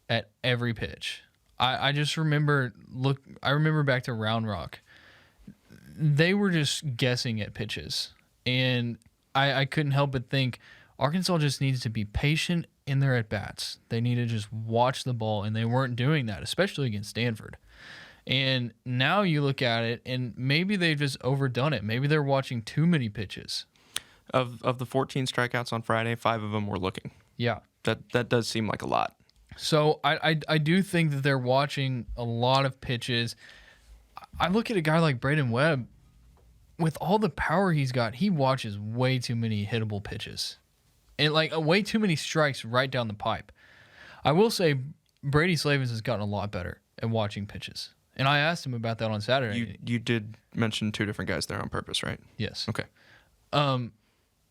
B: at every pitch. I just remember back to Round Rock. They were just guessing at pitches. And I couldn't help but think Arkansas just needs to be patient in their at-bats. They need to just watch the ball, and they weren't doing that, especially against Stanford. And now you look at it, and maybe they've just overdone it. Maybe they're watching too many pitches.
C: Of the 14 strikeouts on Friday, 5 of them were looking.
B: Yeah.
C: That does seem like a lot.
B: So I do think that they're watching a lot of pitches. I look at a guy like Braden Webb. With all the power he's got, he watches way too many hittable pitches. And way too many strikes right down the pipe. I will say Brady Slavens has gotten a lot better at watching pitches. And I asked him about that on Saturday.
C: You did mention 2 different guys there on purpose, right?
B: Yes.
C: Okay.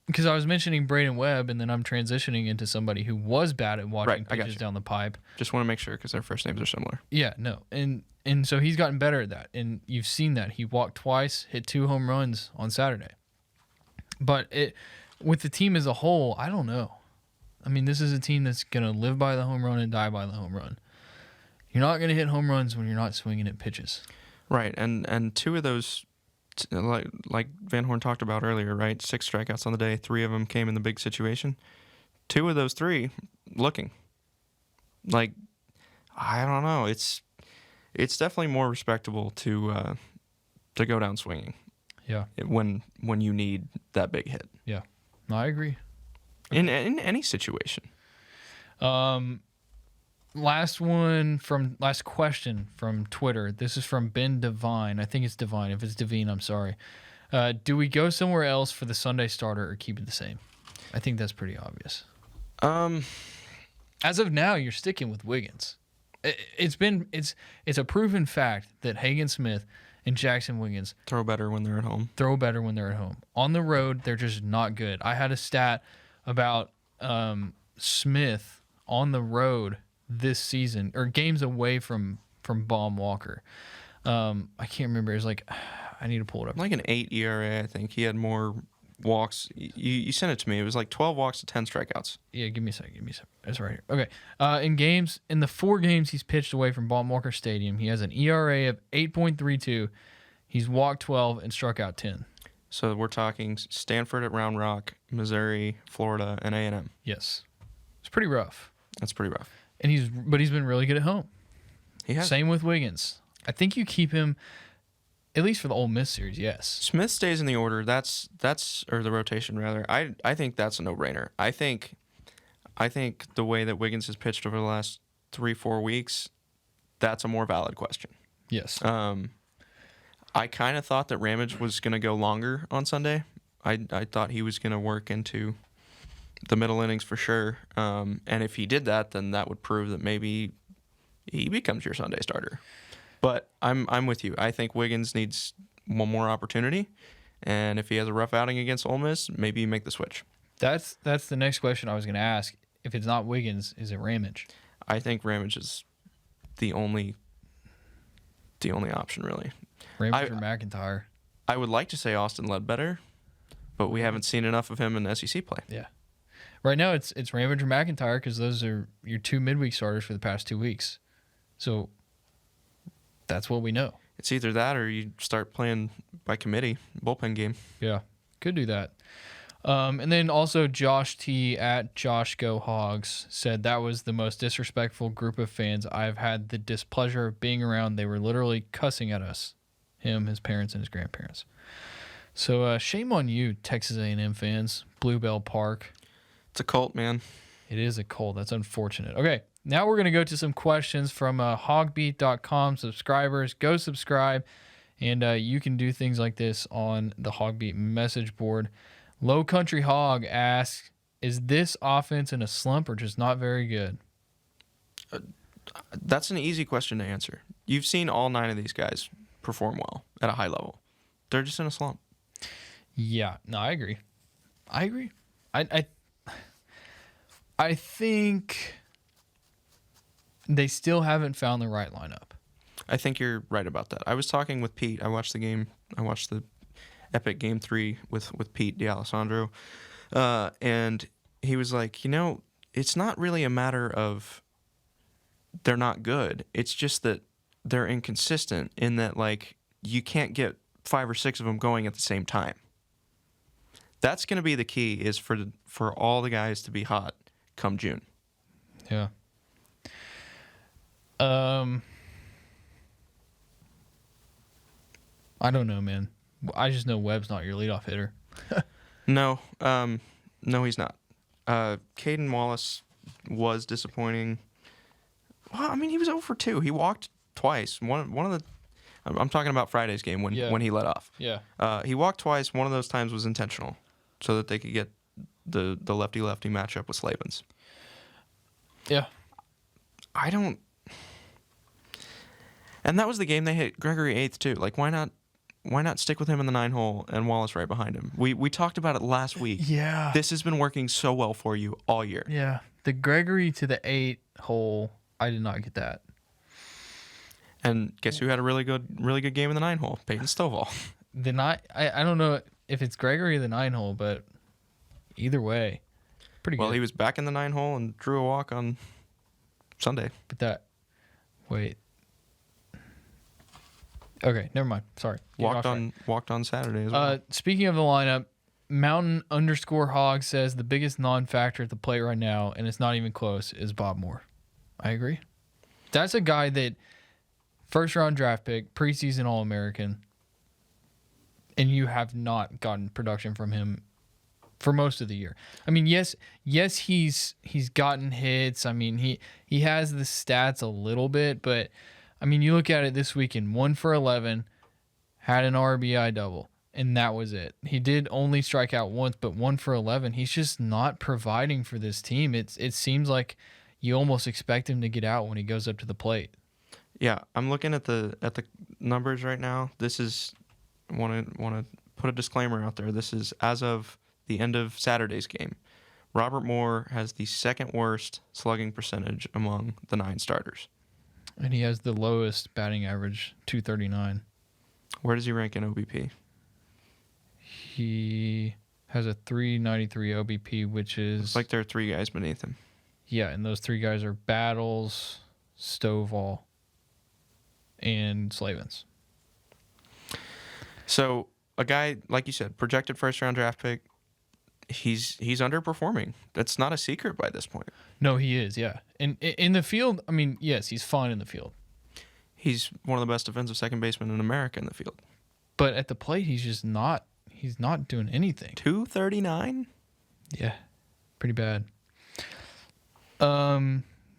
B: Because I was mentioning Braden Webb, and then I'm transitioning into somebody who was bad at watching pitches down the pipe.
C: Just want to make sure because their first names are similar.
B: Yeah, no. And so he's gotten better at that. And you've seen that. He walked twice, hit 2 home runs on Saturday. But with the team as a whole, I don't know. I mean, this is a team that's going to live by the home run and die by the home run. You're not going to hit home runs when you're not swinging at pitches.
C: Right, and 2 of those, like Van Horn talked about earlier, right? 6 strikeouts on the day, 3 of them came in the big situation. 2 of those 3 looking. Like, I don't know. It's definitely more respectable to go down swinging.
B: Yeah.
C: When you need that big hit.
B: Yeah. No, I agree.
C: In any situation.
B: Last question from Twitter. This is from Ben Devine. I think it's Devine. If it's Devine, I'm sorry. Do we go somewhere else for the Sunday starter or keep it the same? I think that's pretty obvious. As of now, you're sticking with Wiggins. It's a proven fact that Hagen Smith and Jackson Wiggins
C: throw better when they're at home.
B: On the road, they're just not good. I had a stat about Smith on the road this season, or games away from Baum Walker. I can't remember. It was like, I need to pull it up.
C: Like an 8 ERA, I think. He had more walks. You sent it to me. It was like 12 walks to 10 strikeouts.
B: Yeah, give me a second. It's right here. Okay. In the 4 games he's pitched away from Baum Walker Stadium, he has an ERA of 8.32. He's walked 12 and struck out 10.
C: So we're talking Stanford at Round Rock, Missouri, Florida, and A&M.
B: Yes. It's pretty rough.
C: That's pretty rough.
B: And he's been really good at home.
C: He has.
B: Same with Wiggins. I think you keep him, at least for the Ole Miss series, yes.
C: Smith stays in the order. That's or the rotation rather. I think that's a no-brainer. I think the way that Wiggins has pitched over the last 3-4 weeks, that's a more valid question.
B: Yes.
C: I kind of thought that Ramage was going to go longer on Sunday. I thought he was going to work into the middle innings for sure. And if he did that, then that would prove that maybe he becomes your Sunday starter. But I'm with you. I think Wiggins needs one more opportunity. And if he has a rough outing against Ole Miss, maybe you make the switch.
B: That's the next question I was going to ask. If it's not Wiggins, is it Ramage?
C: I think Ramage is the only option, really.
B: Ramage or McIntyre?
C: I would like to say Austin Ledbetter, but we haven't seen enough of him in SEC play.
B: Yeah. Right now, it's Ramage or McIntyre because those are your 2 midweek starters for the past 2 weeks. So that's what we know.
C: It's either that or you start playing by committee, bullpen game.
B: Yeah, could do that. And then also Josh T at Josh Go Hogs said that was the most disrespectful group of fans I've had the displeasure of being around. They were literally cussing at us, him, his parents, and his grandparents. So shame on you, Texas A&M fans, Bluebell Park.
C: It's a cult, man.
B: It is a cult. That's unfortunate. Okay, now we're going to go to some questions from HawgBeat.com subscribers. Go subscribe, and you can do things like this on the HawgBeat message board. Low Country Hog asks, is this offense in a slump or just not very good?
C: That's an easy question to answer. You've seen all 9 of these guys perform well at a high level. They're just in a slump.
B: Yeah, no, I agree. I think they still haven't found the right lineup.
C: I think you're right about that. I was talking with Pete. I watched the game. I watched the epic Game 3 with Pete D'Alessandro. And he was like, it's not really a matter of they're not good. It's just that they're inconsistent in that, like, you can't get 5 or 6 of them going at the same time. That's going to be the key, is for all the guys to be hot come June.
B: Yeah. I don't know, man. I just know Webb's not your leadoff hitter.
C: No, he's not. Caden Wallace was disappointing. Well, I mean, he was 0 for 2. He walked twice. One of the, I'm talking about Friday's game when he let off.
B: Yeah.
C: He walked twice. One of those times was intentional, so that they could get the lefty-lefty matchup with Slavens.
B: Yeah.
C: I don't. And that was the game they hit Gregory 8th too. Like, why not stick with him in the 9-hole and Wallace right behind him? We talked about it last week.
B: Yeah.
C: This has been working so well for you all year.
B: Yeah. The Gregory to the 8-hole, I did not get that.
C: And guess who had a really good game in the 9-hole? Peyton Stovall.
B: I don't know if it's Gregory or the 9-hole, but either way, pretty good.
C: Well, he was back in the 9-hole and drew a walk on Sunday.
B: But wait. Okay, never mind. Sorry.
C: Walked on Saturday as well.
B: Speaking of the lineup, Mountain_Hog says the biggest non-factor at the plate right now, and it's not even close, is Bob Moore. I agree. That's a guy that first-round draft pick, preseason All-American, and you have not gotten production from him for most of the year. I mean, yes, he's gotten hits. I mean, he has the stats a little bit, but I mean, you look at it this weekend, 1 for 11, had an RBI double, and that was it. He did only strike out once, but 1 for 11. He's just not providing for this team. It seems like you almost expect him to get out when he goes up to the plate.
C: Yeah, I'm looking at the numbers right now. This is want to put a disclaimer out there. This is as of the end of Saturday's game. Robert Moore has the second worst slugging percentage among the 9 starters.
B: And he has the lowest batting average, 239.
C: Where does he rank in OBP?
B: He has a 393 OBP, which is...
C: It's like there are 3 guys beneath him.
B: Yeah, and those 3 guys are Battles, Stovall, and Slavens.
C: So a guy, like you said, projected first-round draft pick, he's underperforming. That's not a secret by this point.
B: No, he is, yeah. And in the field, I mean, yes, he's fine in the field.
C: He's one of the best defensive second basemen in America in the field.
B: But at the plate, he's not doing anything.
C: 239?
B: Yeah, pretty bad.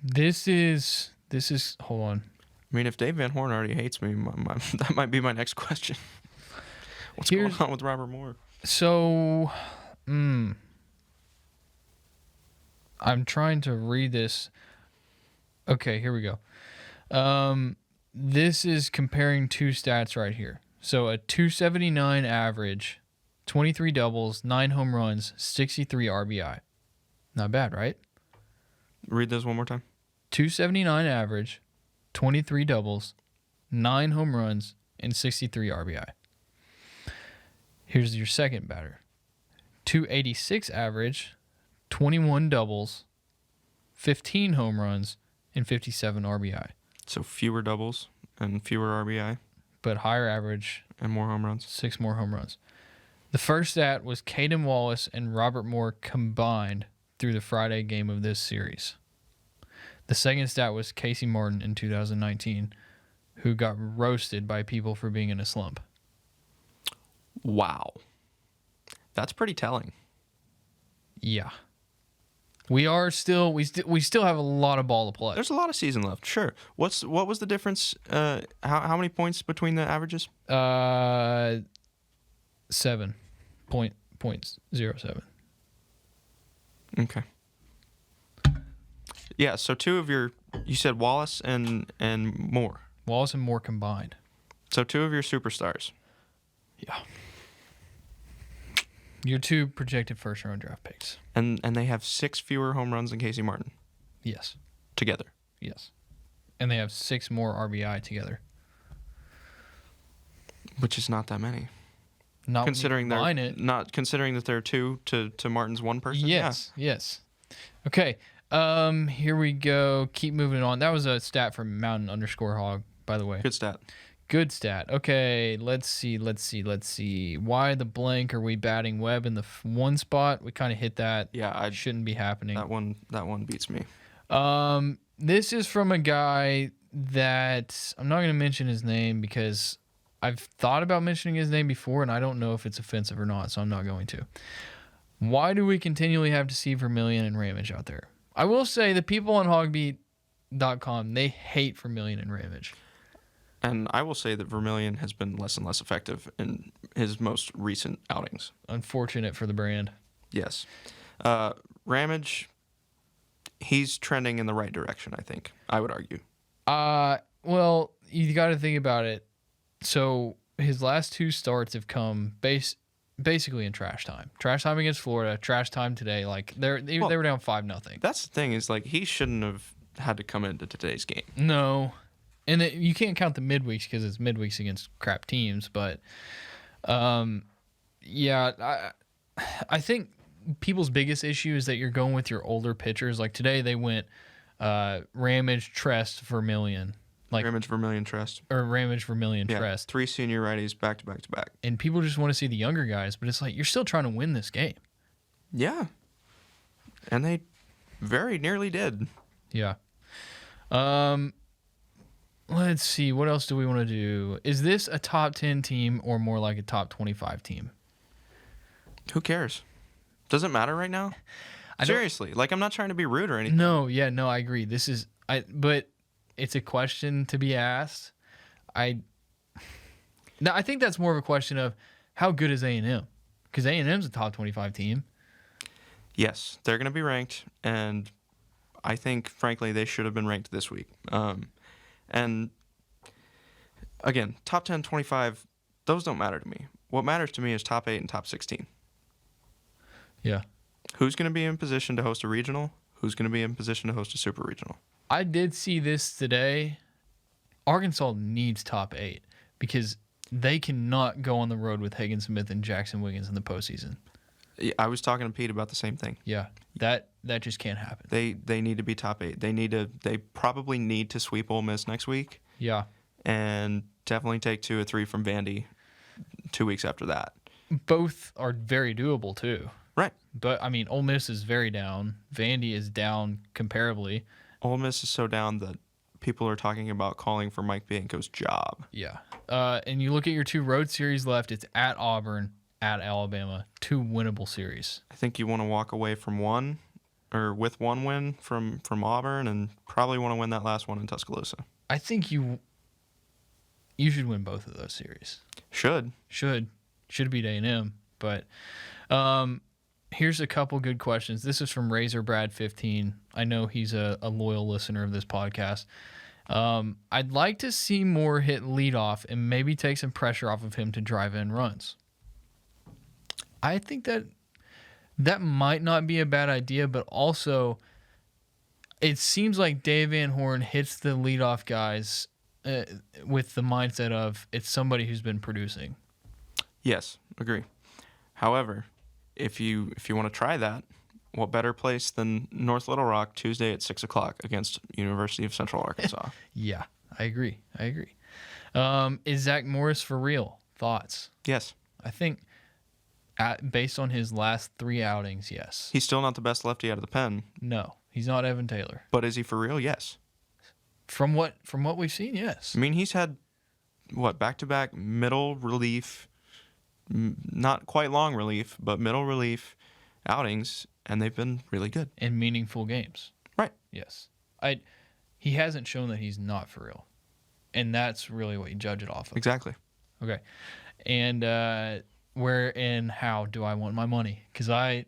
B: This is hold on.
C: I mean, if Dave Van Horn already hates me, that might be my next question. What's going on with Robert Moore?
B: So, I'm trying to read this. Okay, here we go. This is comparing 2 stats right here. So a 279 average, 23 doubles, 9 home runs, 63 RBI. Not bad, right?
C: Read those one more time.
B: 279 average, 23 doubles, 9 home runs, and 63 RBI. Here's your second batter. 286 average, 21 doubles, 15 home runs, and 57 RBI.
C: So fewer doubles and fewer RBI.
B: But higher average.
C: And more home runs.
B: 6 more home runs. The first stat was Caden Wallace and Robert Moore combined through the Friday game of this series. The second stat was Casey Martin in 2019, who got roasted by people for being in a slump.
C: Wow. That's pretty telling.
B: Yeah. We still have a lot of ball to play.
C: There's a lot of season left. Sure. What was the difference? How many points between the averages?
B: 7.07.
C: Okay. Yeah. So 2 of you said Wallace and Moore.
B: Wallace and Moore combined.
C: So 2 of your superstars.
B: Yeah. Your 2 projected first-round draft picks.
C: And they have 6 fewer home runs than Casey Martin.
B: Yes.
C: Together.
B: Yes. And they have 6 more RBI together.
C: Which is not that many.
B: Not
C: considering that they're 2 to Martin's 1 person.
B: Yes. Yeah. Yes. Okay. Here we go. Keep moving on. That was a stat from Mountain_Hog, by the way.
C: Good stat.
B: Good stat. Okay, let's see. Why the blank are we batting Webb in the 1 spot? We kind of hit that.
C: Yeah,
B: shouldn't be happening.
C: That one beats me.
B: This is from a guy that I'm not going to mention his name because I've thought about mentioning his name before, and I don't know if it's offensive or not, so I'm not going to. Why do we continually have to see Vermillion and Ramage out there? I will say the people on HawgBeat.com, they hate Vermillion and Ramage.
C: And I will say that Vermillion has been less and less effective in his most recent outings.
B: Unfortunate for the brand.
C: Yes. Ramage, he's trending in the right direction, I think. I would argue.
B: Well, you got to think about it. So his last 2 starts have come basically in trash time. Trash time against Florida, trash time today. Like they were down 5-0.
C: That's the thing is like he shouldn't have had to come into today's game.
B: No. And you can't count the midweeks because it's midweeks against crap teams. But, yeah, I think people's biggest issue is that you're going with your older pitchers. Like today they went Ramage, Trest, Vermillion. Like
C: Ramage, Vermillion, Trest.
B: Or Ramage, Vermillion, Trest.
C: 3 senior righties back to back to back.
B: And people just want to see the younger guys. But it's like you're still trying to win this game.
C: Yeah. And they very nearly did.
B: Yeah. Let's see. What else do we want to do? Is this a top 10 team or more like a top 25 team?
C: Who cares? Does it matter right now? Seriously. Like, I'm not trying to be rude or anything.
B: No, I agree. But it's a question to be asked. I think that's more of a question of how good is A&M? Because A&M's a top 25 team.
C: Yes, they're going to be ranked, and I think, frankly, they should have been ranked this week. And again, top 10, 25, those don't matter to me. What matters to me is top 8 and top 16.
B: Yeah.
C: Who's going to be in position to host a regional? Who's going to be in position to host a super regional?
B: I did see this today. Arkansas needs top 8 because they cannot go on the road with Hagen Smith and Jackson Wiggins in the postseason.
C: I was talking to Pete about the same thing.
B: Yeah, that just can't happen.
C: They need to be top 8. They probably need to sweep Ole Miss next week.
B: Yeah,
C: and definitely take 2 or 3 from Vandy 2 weeks after that.
B: Both are very doable too.
C: Right.
B: But I mean, Ole Miss is very down. Vandy is down comparably.
C: Ole Miss is so down that people are talking about calling for Mike Bianco's job.
B: Yeah. And you look at your 2 road series left. It's at Auburn, at Alabama, 2 winnable series.
C: I think you want to walk away from one, or with 1 win from Auburn, and probably want to win that last one in Tuscaloosa.
B: I think you should win both of those series.
C: Should
B: beat A&M. But here's a couple good questions. This is from Razorbacks15. I know he's a loyal listener of this podcast. I'd like to see Moore hit leadoff and maybe take some pressure off of him to drive in runs. I think that might not be a bad idea, but also it seems like Dave Van Horn hits the leadoff guys with the mindset of it's somebody who's been producing.
C: Yes, agree. However, if you want to try that, what better place than North Little Rock Tuesday at 6:00 against University of Central Arkansas?
B: Yeah, I agree. Is Zach Morris for real? Thoughts?
C: Yes.
B: I think based on his last 3 outings, yes.
C: He's still not the best lefty out of the pen.
B: No, he's not Evan Taylor.
C: But is he for real? Yes.
B: From what we've seen, yes.
C: I mean, he's had, back-to-back middle relief, not quite long relief, but middle relief outings, and they've been really good.
B: In meaningful games.
C: Right.
B: Yes. He hasn't shown that he's not for real. And that's really what you judge it off of.
C: Exactly.
B: Okay. And where and how do I want my money? Because I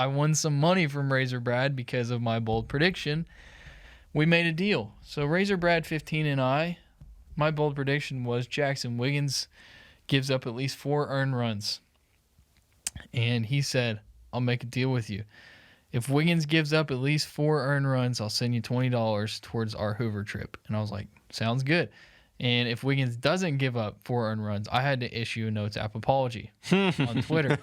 B: won some money from Razor Brad because of my bold prediction. We made a deal. So Razor Brad 15 and I My bold prediction was Jackson Wiggins gives up at least 4 earned runs. And he said, I'll make a deal with you. If Wiggins gives up at least 4 earned runs, I'll send you $20 towards our Hoover trip. And I was like, sounds good. And if Wiggins doesn't give up 4 earned runs, I had to issue a notes app apology on Twitter.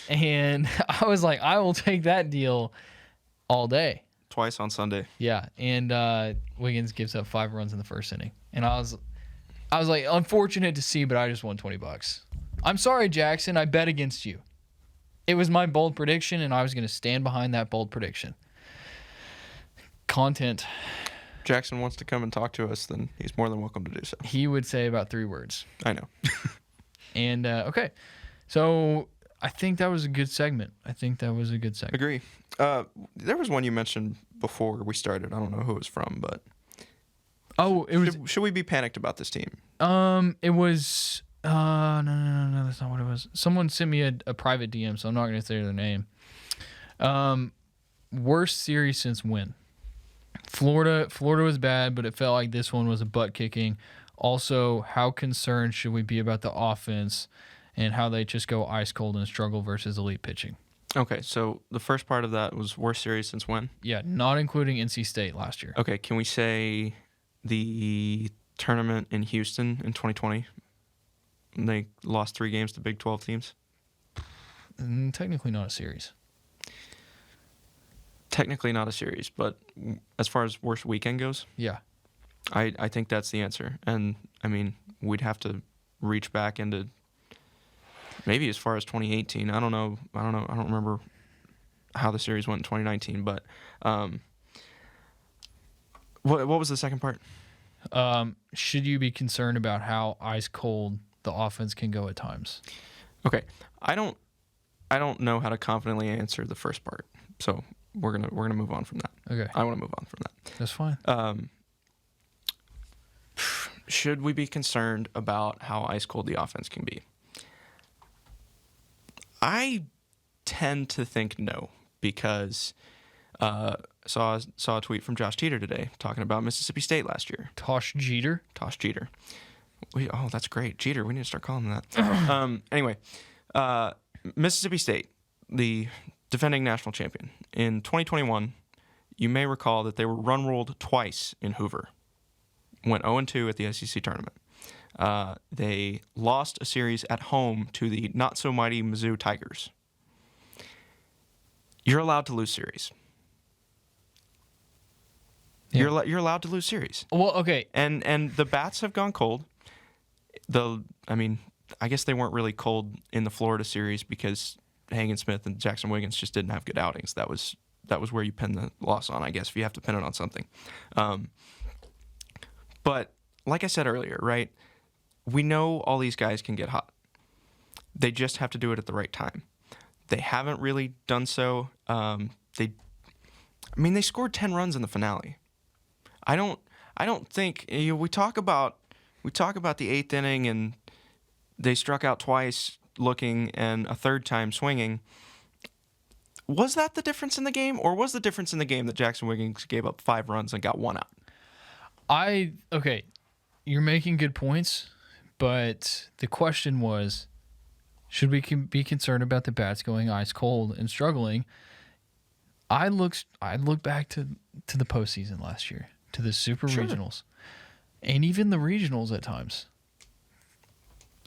B: And I was like, I will take that deal all day.
C: Twice on Sunday.
B: Yeah. And Wiggins gives up 5 runs in the first inning. And I was like, unfortunate to see, but I just won $20. I'm sorry, Jackson. I bet against you. It was my bold prediction, and I was going to stand behind that bold prediction. Content.
C: Jackson wants to come and talk to us, then he's more than welcome to do so.
B: He would say about 3 words.
C: I know.
B: And, okay. So I think that was a good segment.
C: Agree. There was one you mentioned before we started. I don't know who it was from, but...
B: Oh, it was...
C: Should we be panicked about this team?
B: It was... No, that's not what it was. Someone sent me a private DM, so I'm not going to say their name. Worst series since when? Florida was bad, but it felt like this one was a butt kicking. Also, how concerned should we be about the offense and how they just go ice cold and struggle versus elite pitching?
C: Okay, so the first part of that was worst series since when?
B: Yeah, not including NC State last year.
C: Okay, can we say the tournament in Houston in 2020? They lost 3 games to Big 12 teams?
B: Technically not a series.
C: Technically not a series, but as far as worst weekend goes,
B: Yeah.
C: I think that's the answer. And, I mean, we'd have to reach back into maybe as far as 2018. I don't know. I don't remember how the series went in 2019, but what was the second part?
B: Should you be concerned about how ice cold the offense can go at times?
C: Okay, I don't know how to confidently answer the first part, so we're gonna move on from that.
B: Okay,
C: I want to move on from that.
B: that's fine.
C: Should we be concerned about how ice cold the offense can be? I tend to think no, because saw a tweet from Josh Teeter today talking about Mississippi State last year.
B: Tosh Jeter.
C: That's great. Jeter, we need to start calling him that. Anyway, Mississippi State, the defending national champion. In 2021, you may recall that they were run-ruled twice in Hoover. Went 0-2 at the SEC tournament. They lost a series at home to the not-so-mighty Mizzou Tigers. You're allowed to lose series.
B: Yeah.
C: You're allowed to lose series.
B: Well, okay.
C: And the bats have gone cold. I guess they weren't really cold in the Florida series because Hagen Smith and Jackson Wiggins just didn't have good outings. That was where you pin the loss on, I guess, if you have to pin it on something. But like I said earlier, right, we know all these guys can get hot. They just have to do it at the right time. They haven't really done so. They scored 10 runs in the finale. I don't think we talk about the 8th inning and they struck out twice looking and a third time swinging. Was that the difference in the game, or was the difference in the game that Jackson Wiggins gave up 5 runs and got 1 out?
B: Okay, you're making good points, but the question was, should we be concerned about the bats going ice cold and struggling? I look back to the postseason last year, to the super regionals, and even the regionals at times.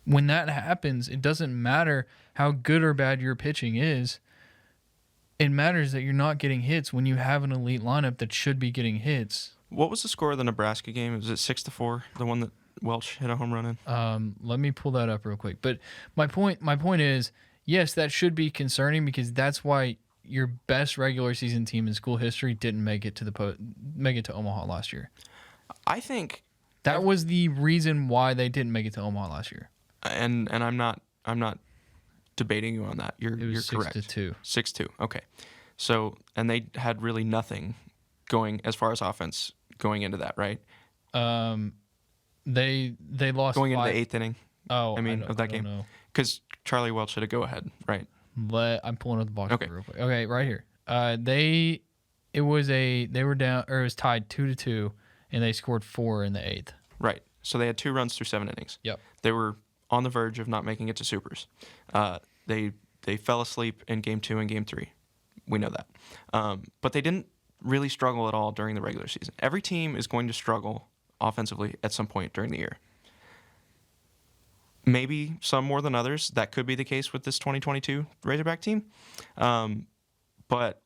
B: When that happens, it doesn't matter how good or bad your pitching is. It matters that you're not getting hits when you have an elite lineup that should be getting hits.
C: What was the score of the Nebraska game? Was it 6-4, the one that Welch hit a home run in?
B: Let me pull that up real quick. But my point is, yes, that should be concerning because that's why your best regular season team in school history didn't make it to Omaha last year.
C: I think
B: that was the reason why they didn't make it to Omaha last year.
C: And I'm not debating you on that. You're correct.
B: 6-2.
C: 6-2. Okay. So, and they had really nothing going as far as offense going into that, right?
B: They lost
C: going into the 8th inning.
B: Oh,
C: of that game, because Charlie Welch had a go ahead, right?
B: I'm pulling up the box
C: okay.
B: real quick. Okay, right here. They were down, or it was tied 2-2, and they scored 4 in the 8th.
C: Right. So they had 2 runs through 7 innings.
B: Yep.
C: They were on the verge of not making it to supers. They fell asleep in game 2 and game 3. We know that. But they didn't really struggle at all during the regular season. Every team is going to struggle offensively at some point during the year. Maybe some more than others. That could be the case with this 2022 Razorback team. But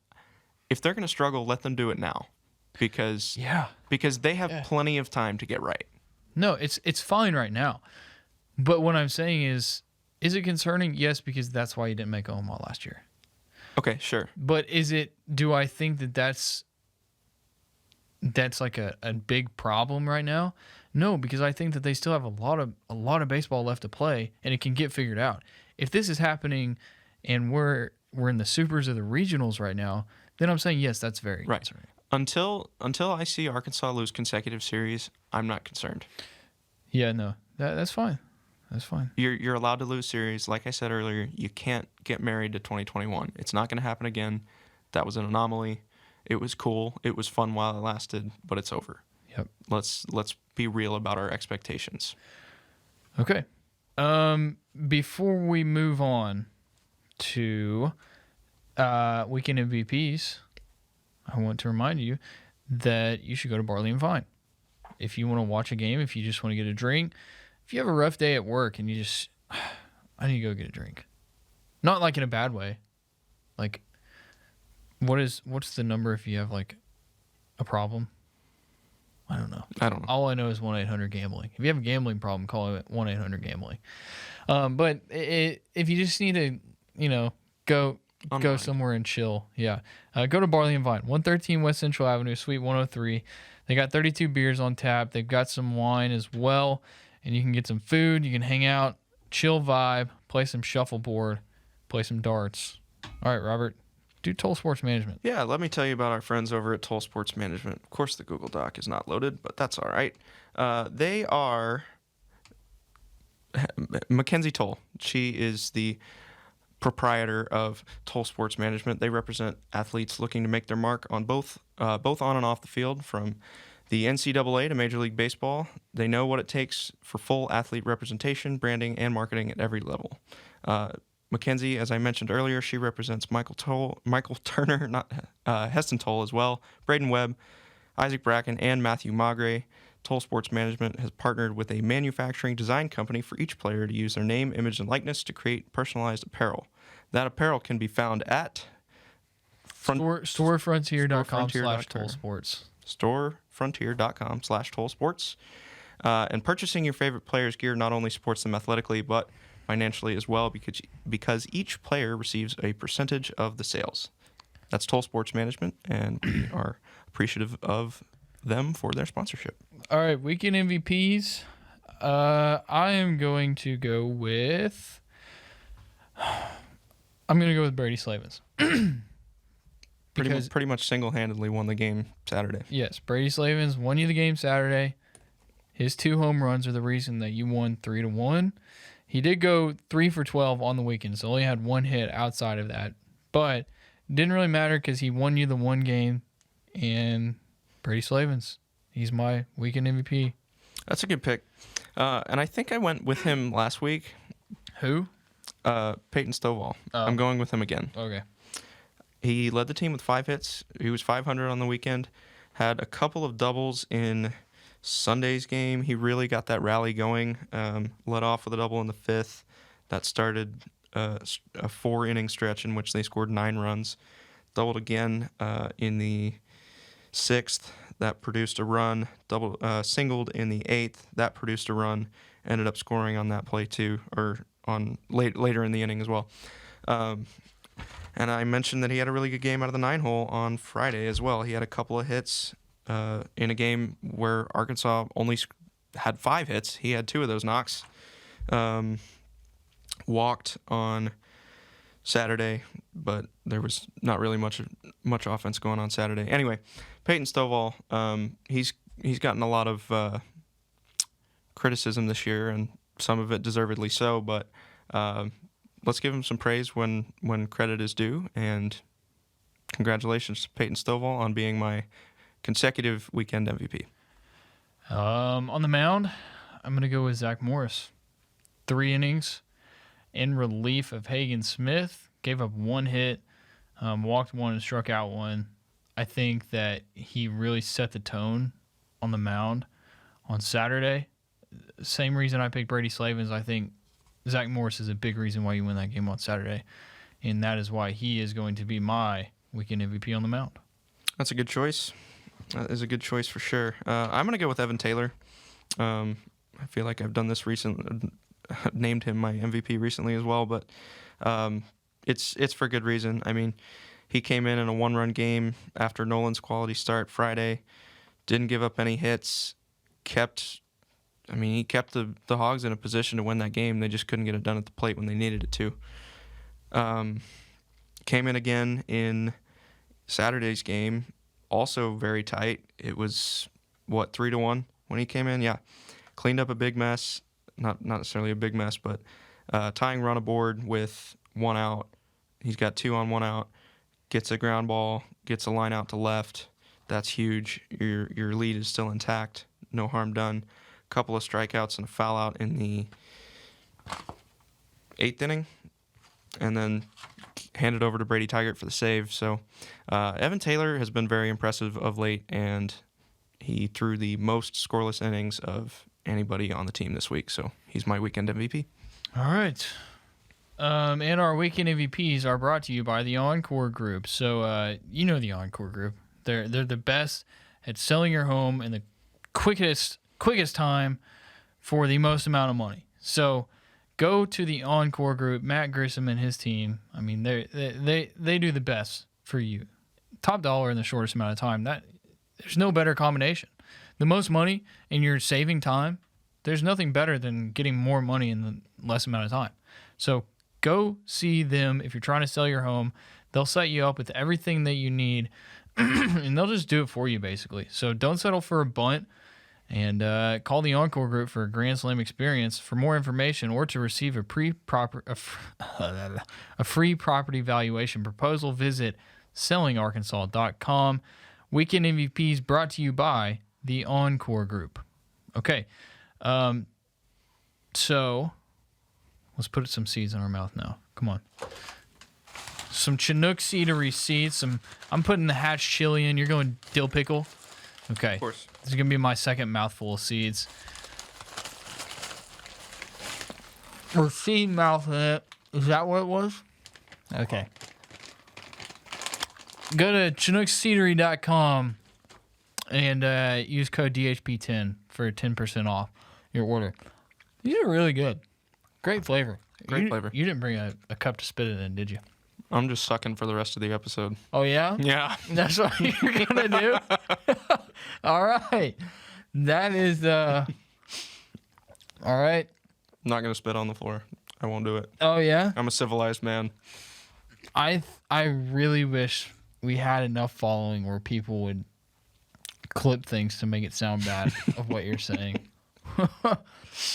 C: if they're going to struggle, let them do it now. Because they have plenty of time to get right.
B: No, it's fine right now. But what I'm saying is it concerning? Yes, because that's why you didn't make Omaha last year.
C: Okay, sure.
B: But do I think that's like a big problem right now? No, because I think that they still have a lot of baseball left to play, and it can get figured out. If this is happening and we're in the supers or the regionals right now, then I'm saying yes, that's very concerning.
C: Until I see Arkansas lose consecutive series, I'm not concerned.
B: Yeah, no, that's fine. That's fine.
C: You're allowed to lose series. Like I said earlier, you can't get married to 2021. It's not going to happen again. That was an anomaly. It was cool. It was fun while it lasted, but it's over.
B: Yep.
C: Let's be real about our expectations.
B: Okay. Before we move on to weekend MVPs, I want to remind you that you should go to Barley and Vine. If you want to watch a game, if you just want to get a drink, if you have a rough day at work and you just, I need to go get a drink. Not like in a bad way. Like, what's the number if you have like a problem? I don't know. All I know is 1-800-GAMBLING. If you have a gambling problem, call it 1-800-GAMBLING. But if you just need to, go somewhere and chill, go to Barley and Vine, 113 West Central Avenue, Suite 103. They got 32 beers on tap. They've got some wine as well, and you can get some food. You can hang out, chill vibe, play some shuffleboard, play some darts. All right, Robert, do Toll Sports Management.
C: Yeah, let me tell you about our friends over at Toll Sports Management. Of course, the Google Doc is not loaded, but that's all right. They are Mackenzie Toll. She is the proprietor of Toll Sports Management. They represent athletes looking to make their mark on both on and off the field, from the NCAA to Major League Baseball. They know what it takes for full athlete representation, branding, and marketing at every level. Mackenzie, as I mentioned earlier, she represents Michael Turner, Heston Toll as well, Braden Webb, Isaac Bracken, and Matthew Magre. Toll Sports Management has partnered with a manufacturing design company for each player to use their name, image, and likeness to create personalized apparel. That apparel can be found at
B: storefrontier.com/tollsports.
C: Storefrontier.com/tollsports. And purchasing your favorite player's gear not only supports them athletically, but financially as well, because each player receives a percentage of the sales. That's Toll Sports Management, and we are appreciative of them for their sponsorship.
B: All right, weekend MVPs. I am going to go with Brady Slavens.
C: Pretty much single-handedly won the game Saturday.
B: Yes, Brady Slavens won you the game Saturday. His 2 home runs are the reason that you won 3-1. He did go 3 for 12 on the weekend, so only had 1 hit outside of that. But it didn't really matter because he won you the 1 game, and Brady Slavens, he's my weekend MVP.
C: That's a good pick. And I think I went with him last week.
B: Who?
C: Peyton Stovall.
B: Oh.
C: I'm going with him again.
B: Okay.
C: He led the team with 5 hits. He was .500 on the weekend. Had a couple of doubles in Sunday's game. He really got that rally going. Led off with a double in the 5th. That started a 4-inning stretch in which they scored 9 runs. Doubled again in the 6th. That produced a run. Singled in the 8th. That produced a run. Ended up scoring on that play too, or on later in the inning as well. And I mentioned that he had a really good game out of the 9-hole on Friday as well. He had a couple of hits in a game where Arkansas only had 5 hits. He had 2 of those knocks. Walked on Saturday, but there was not really much offense going on Saturday. Anyway, Peyton Stovall, he's gotten a lot of criticism this year, and some of it deservedly so, but let's give him some praise when credit is due, and congratulations to Peyton Stovall on being my consecutive weekend MVP.
B: On the mound, I'm going to go with Zach Morris. 3 innings in relief of Hagen Smith. Gave up 1 hit, walked 1 and struck out 1. I think that he really set the tone on the mound on Saturday. Same reason I picked Brady Slavens. I think Zach Morris is a big reason why you win that game on Saturday, and that is why he is going to be my weekend MVP on the mound.
C: That's a good choice. That is a good choice for sure. I'm going to go with Evan Taylor. I feel like I've done this recently, named him my MVP recently as well, but it's for good reason. I mean, he came in a 1-run game after Nolan's quality start Friday, didn't give up any hits, he kept the Hogs in a position to win that game. They just couldn't get it done at the plate when they needed it to. Came in again in Saturday's game, also very tight. It was, 3-1 when he came in? Yeah. Cleaned up a big mess. Not necessarily a big mess, but tying run aboard with 1 out. He's got 2 on, 1 out. Gets a ground ball, gets a line out to left. That's huge. Your lead is still intact. No harm done. Couple of strikeouts and a foul out in the 8th inning, and then handed over to Brady Tigert for the save. So Evan Taylor has been very impressive of late, and he threw the most scoreless innings of anybody on the team this week. So he's my weekend MVP.
B: All right. And our weekend MVPs are brought to you by the Encore Group. So you know the Encore Group. They're the best at selling your home in the quickest time for the most amount of money. So go to the Encore Group. Matt Grissom and his team, I mean, they do the best for you. Top dollar in the shortest amount of time. There's no better combination. The most money and you're saving time, there's nothing better than getting more money in the less amount of time. So go see them if you're trying to sell your home. They'll set you up with everything that you need, and they'll just do it for you, basically. So don't settle for a bunt. And call the Encore Group for a Grand Slam experience. For more information or to receive a free property valuation proposal, visit sellingarkansas.com. Weekend MVPs brought to you by the Encore Group. Okay, so let's put some seeds in our mouth now. Come on. Some Chinook Cedary seeds. I'm putting the hatch chili in. You're going dill pickle. Okay.
C: Of course.
B: This is going to be my second mouthful of seeds. With seed mouth in it. Is that what it was? Okay. Go to ChinookCedery.com and use code DHP10 for 10% off your order. These are really good. Great flavor.
C: Great flavor.
B: You didn't bring a cup to spit it in, did you?
C: I'm just sucking for the rest of the episode.
B: Oh, yeah?
C: Yeah.
B: That's what you're going to do? All right. That is, all right.
C: I'm not going to spit on the floor. I won't do it.
B: Oh, yeah?
C: I'm a civilized man.
B: I really wish we had enough following where people would clip things to make it sound bad of what you're saying.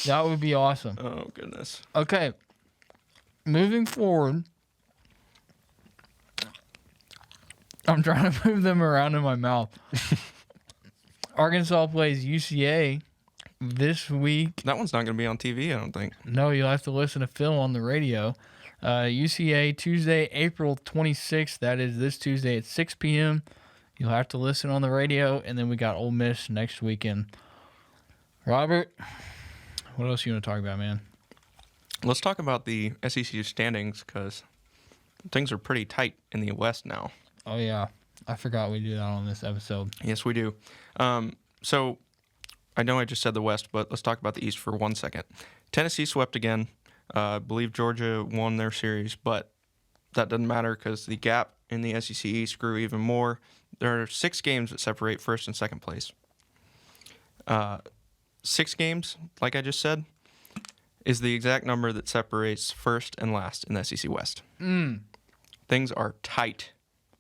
B: That would be awesome.
C: Oh, goodness.
B: Okay. Moving forward, I'm trying to move them around in my mouth. Arkansas plays UCA this week.
C: That one's not going to be on TV, I don't think.
B: No, you'll have to listen to Phil on the radio. UCA Tuesday, April 26th. That is this Tuesday at 6 p.m. You'll have to listen on the radio. And then we got Ole Miss next weekend. Robert, what else you want to talk about, man?
C: Let's talk about the SEC standings because things are pretty tight in the West now.
B: Oh, yeah. I forgot we do that on this episode.
C: Yes, we do. So I know I just said the West, but let's talk about the East for 1 second. Tennessee swept again. I believe Georgia won their series, but that doesn't matter because the gap in the SEC East grew even more. There are 6 games that separate first and second place. 6 games, like I just said, is the exact number that separates first and last in the SEC West. Things are tight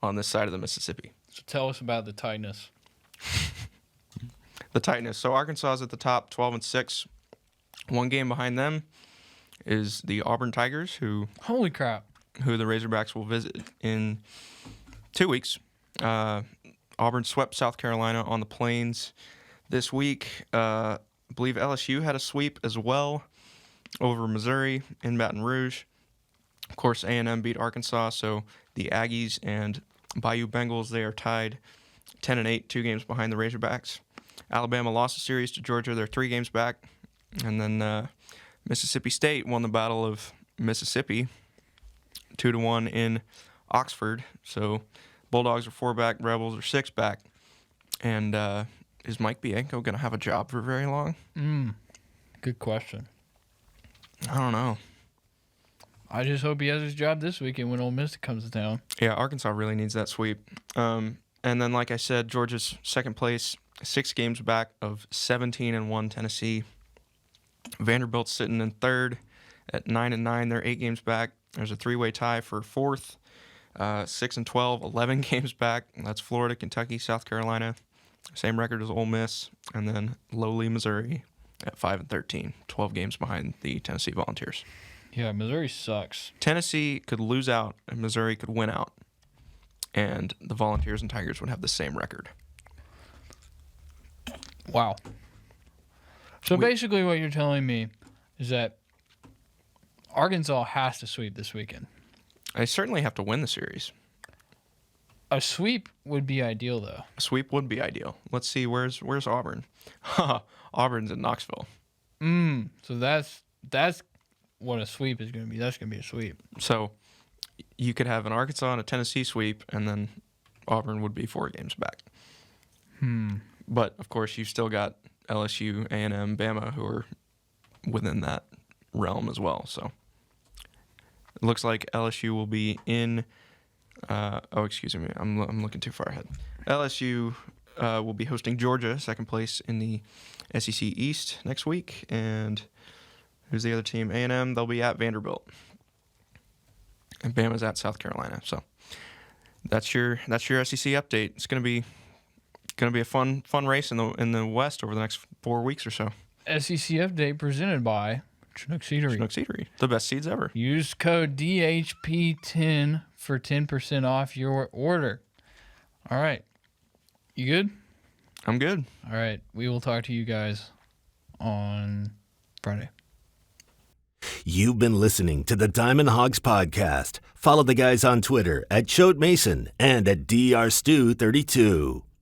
C: on this side of the Mississippi.
B: So tell us about the tightness.
C: The tightness. So Arkansas is at the top, 12-6. 1 game behind them is the Auburn Tigers, who
B: Holy crap.
C: Who the Razorbacks will visit in 2 weeks. Auburn swept South Carolina on the Plains this week. I believe LSU had a sweep as well over Missouri in Baton Rouge. Of course, A&M beat Arkansas, so the Aggies and Bayou Bengals, they are tied 10-8, 2 games behind the Razorbacks. Alabama lost the series to Georgia. They're 3 games back. And then Mississippi State won the Battle of Mississippi 2-1 in Oxford. So Bulldogs are 4 back, Rebels are 6 back. And is Mike Bianco going to have a job for very long?
B: Good question.
C: I don't know.
B: I just hope he has his job this weekend when Ole Miss comes to town.
C: Yeah, Arkansas really needs that sweep. And then, like I said, Georgia's second place, 6 games back of 17-1 Tennessee. Vanderbilt's sitting in third at 9-9. They're 8 games back. There's a 3-way tie for fourth. 6-12, 11 games back. That's Florida, Kentucky, South Carolina. Same record as Ole Miss. And then lowly Missouri at 5-13, 12 games behind the Tennessee Volunteers.
B: Yeah, Missouri sucks.
C: Tennessee could lose out and Missouri could win out. And the Volunteers and Tigers would have the same record.
B: Wow. So basically what you're telling me is that Arkansas has to sweep this weekend.
C: They certainly have to win the series.
B: A sweep would be ideal, though.
C: A sweep would be ideal. Let's see, where's Auburn? Auburn's in Knoxville.
B: So that's what a sweep is going to be. That's going to be a sweep.
C: So you could have an Arkansas and a Tennessee sweep, and then Auburn would be 4 games back. But, of course, you've still got LSU, A&M, Bama, who are within that realm as well. So it looks like LSU will be in excuse me. I'm looking too far ahead. LSU will be hosting Georgia, second place in the SEC East next week. And who's the other team? A&M, they'll be at Vanderbilt. And Bama's at South Carolina. So that's your SEC update. It's gonna be a fun race in the West over the next 4 weeks or so.
B: SEC update presented by Chinook Seedery.
C: Chinook Seedery, the best seeds ever.
B: Use code DHP10 for 10% off your order. All right. You good?
C: I'm good.
B: All right. We will talk to you guys on Friday.
A: You've been listening to the Diamond Hogs Podcast. Follow the guys on Twitter at Choate Mason and at DRStew32.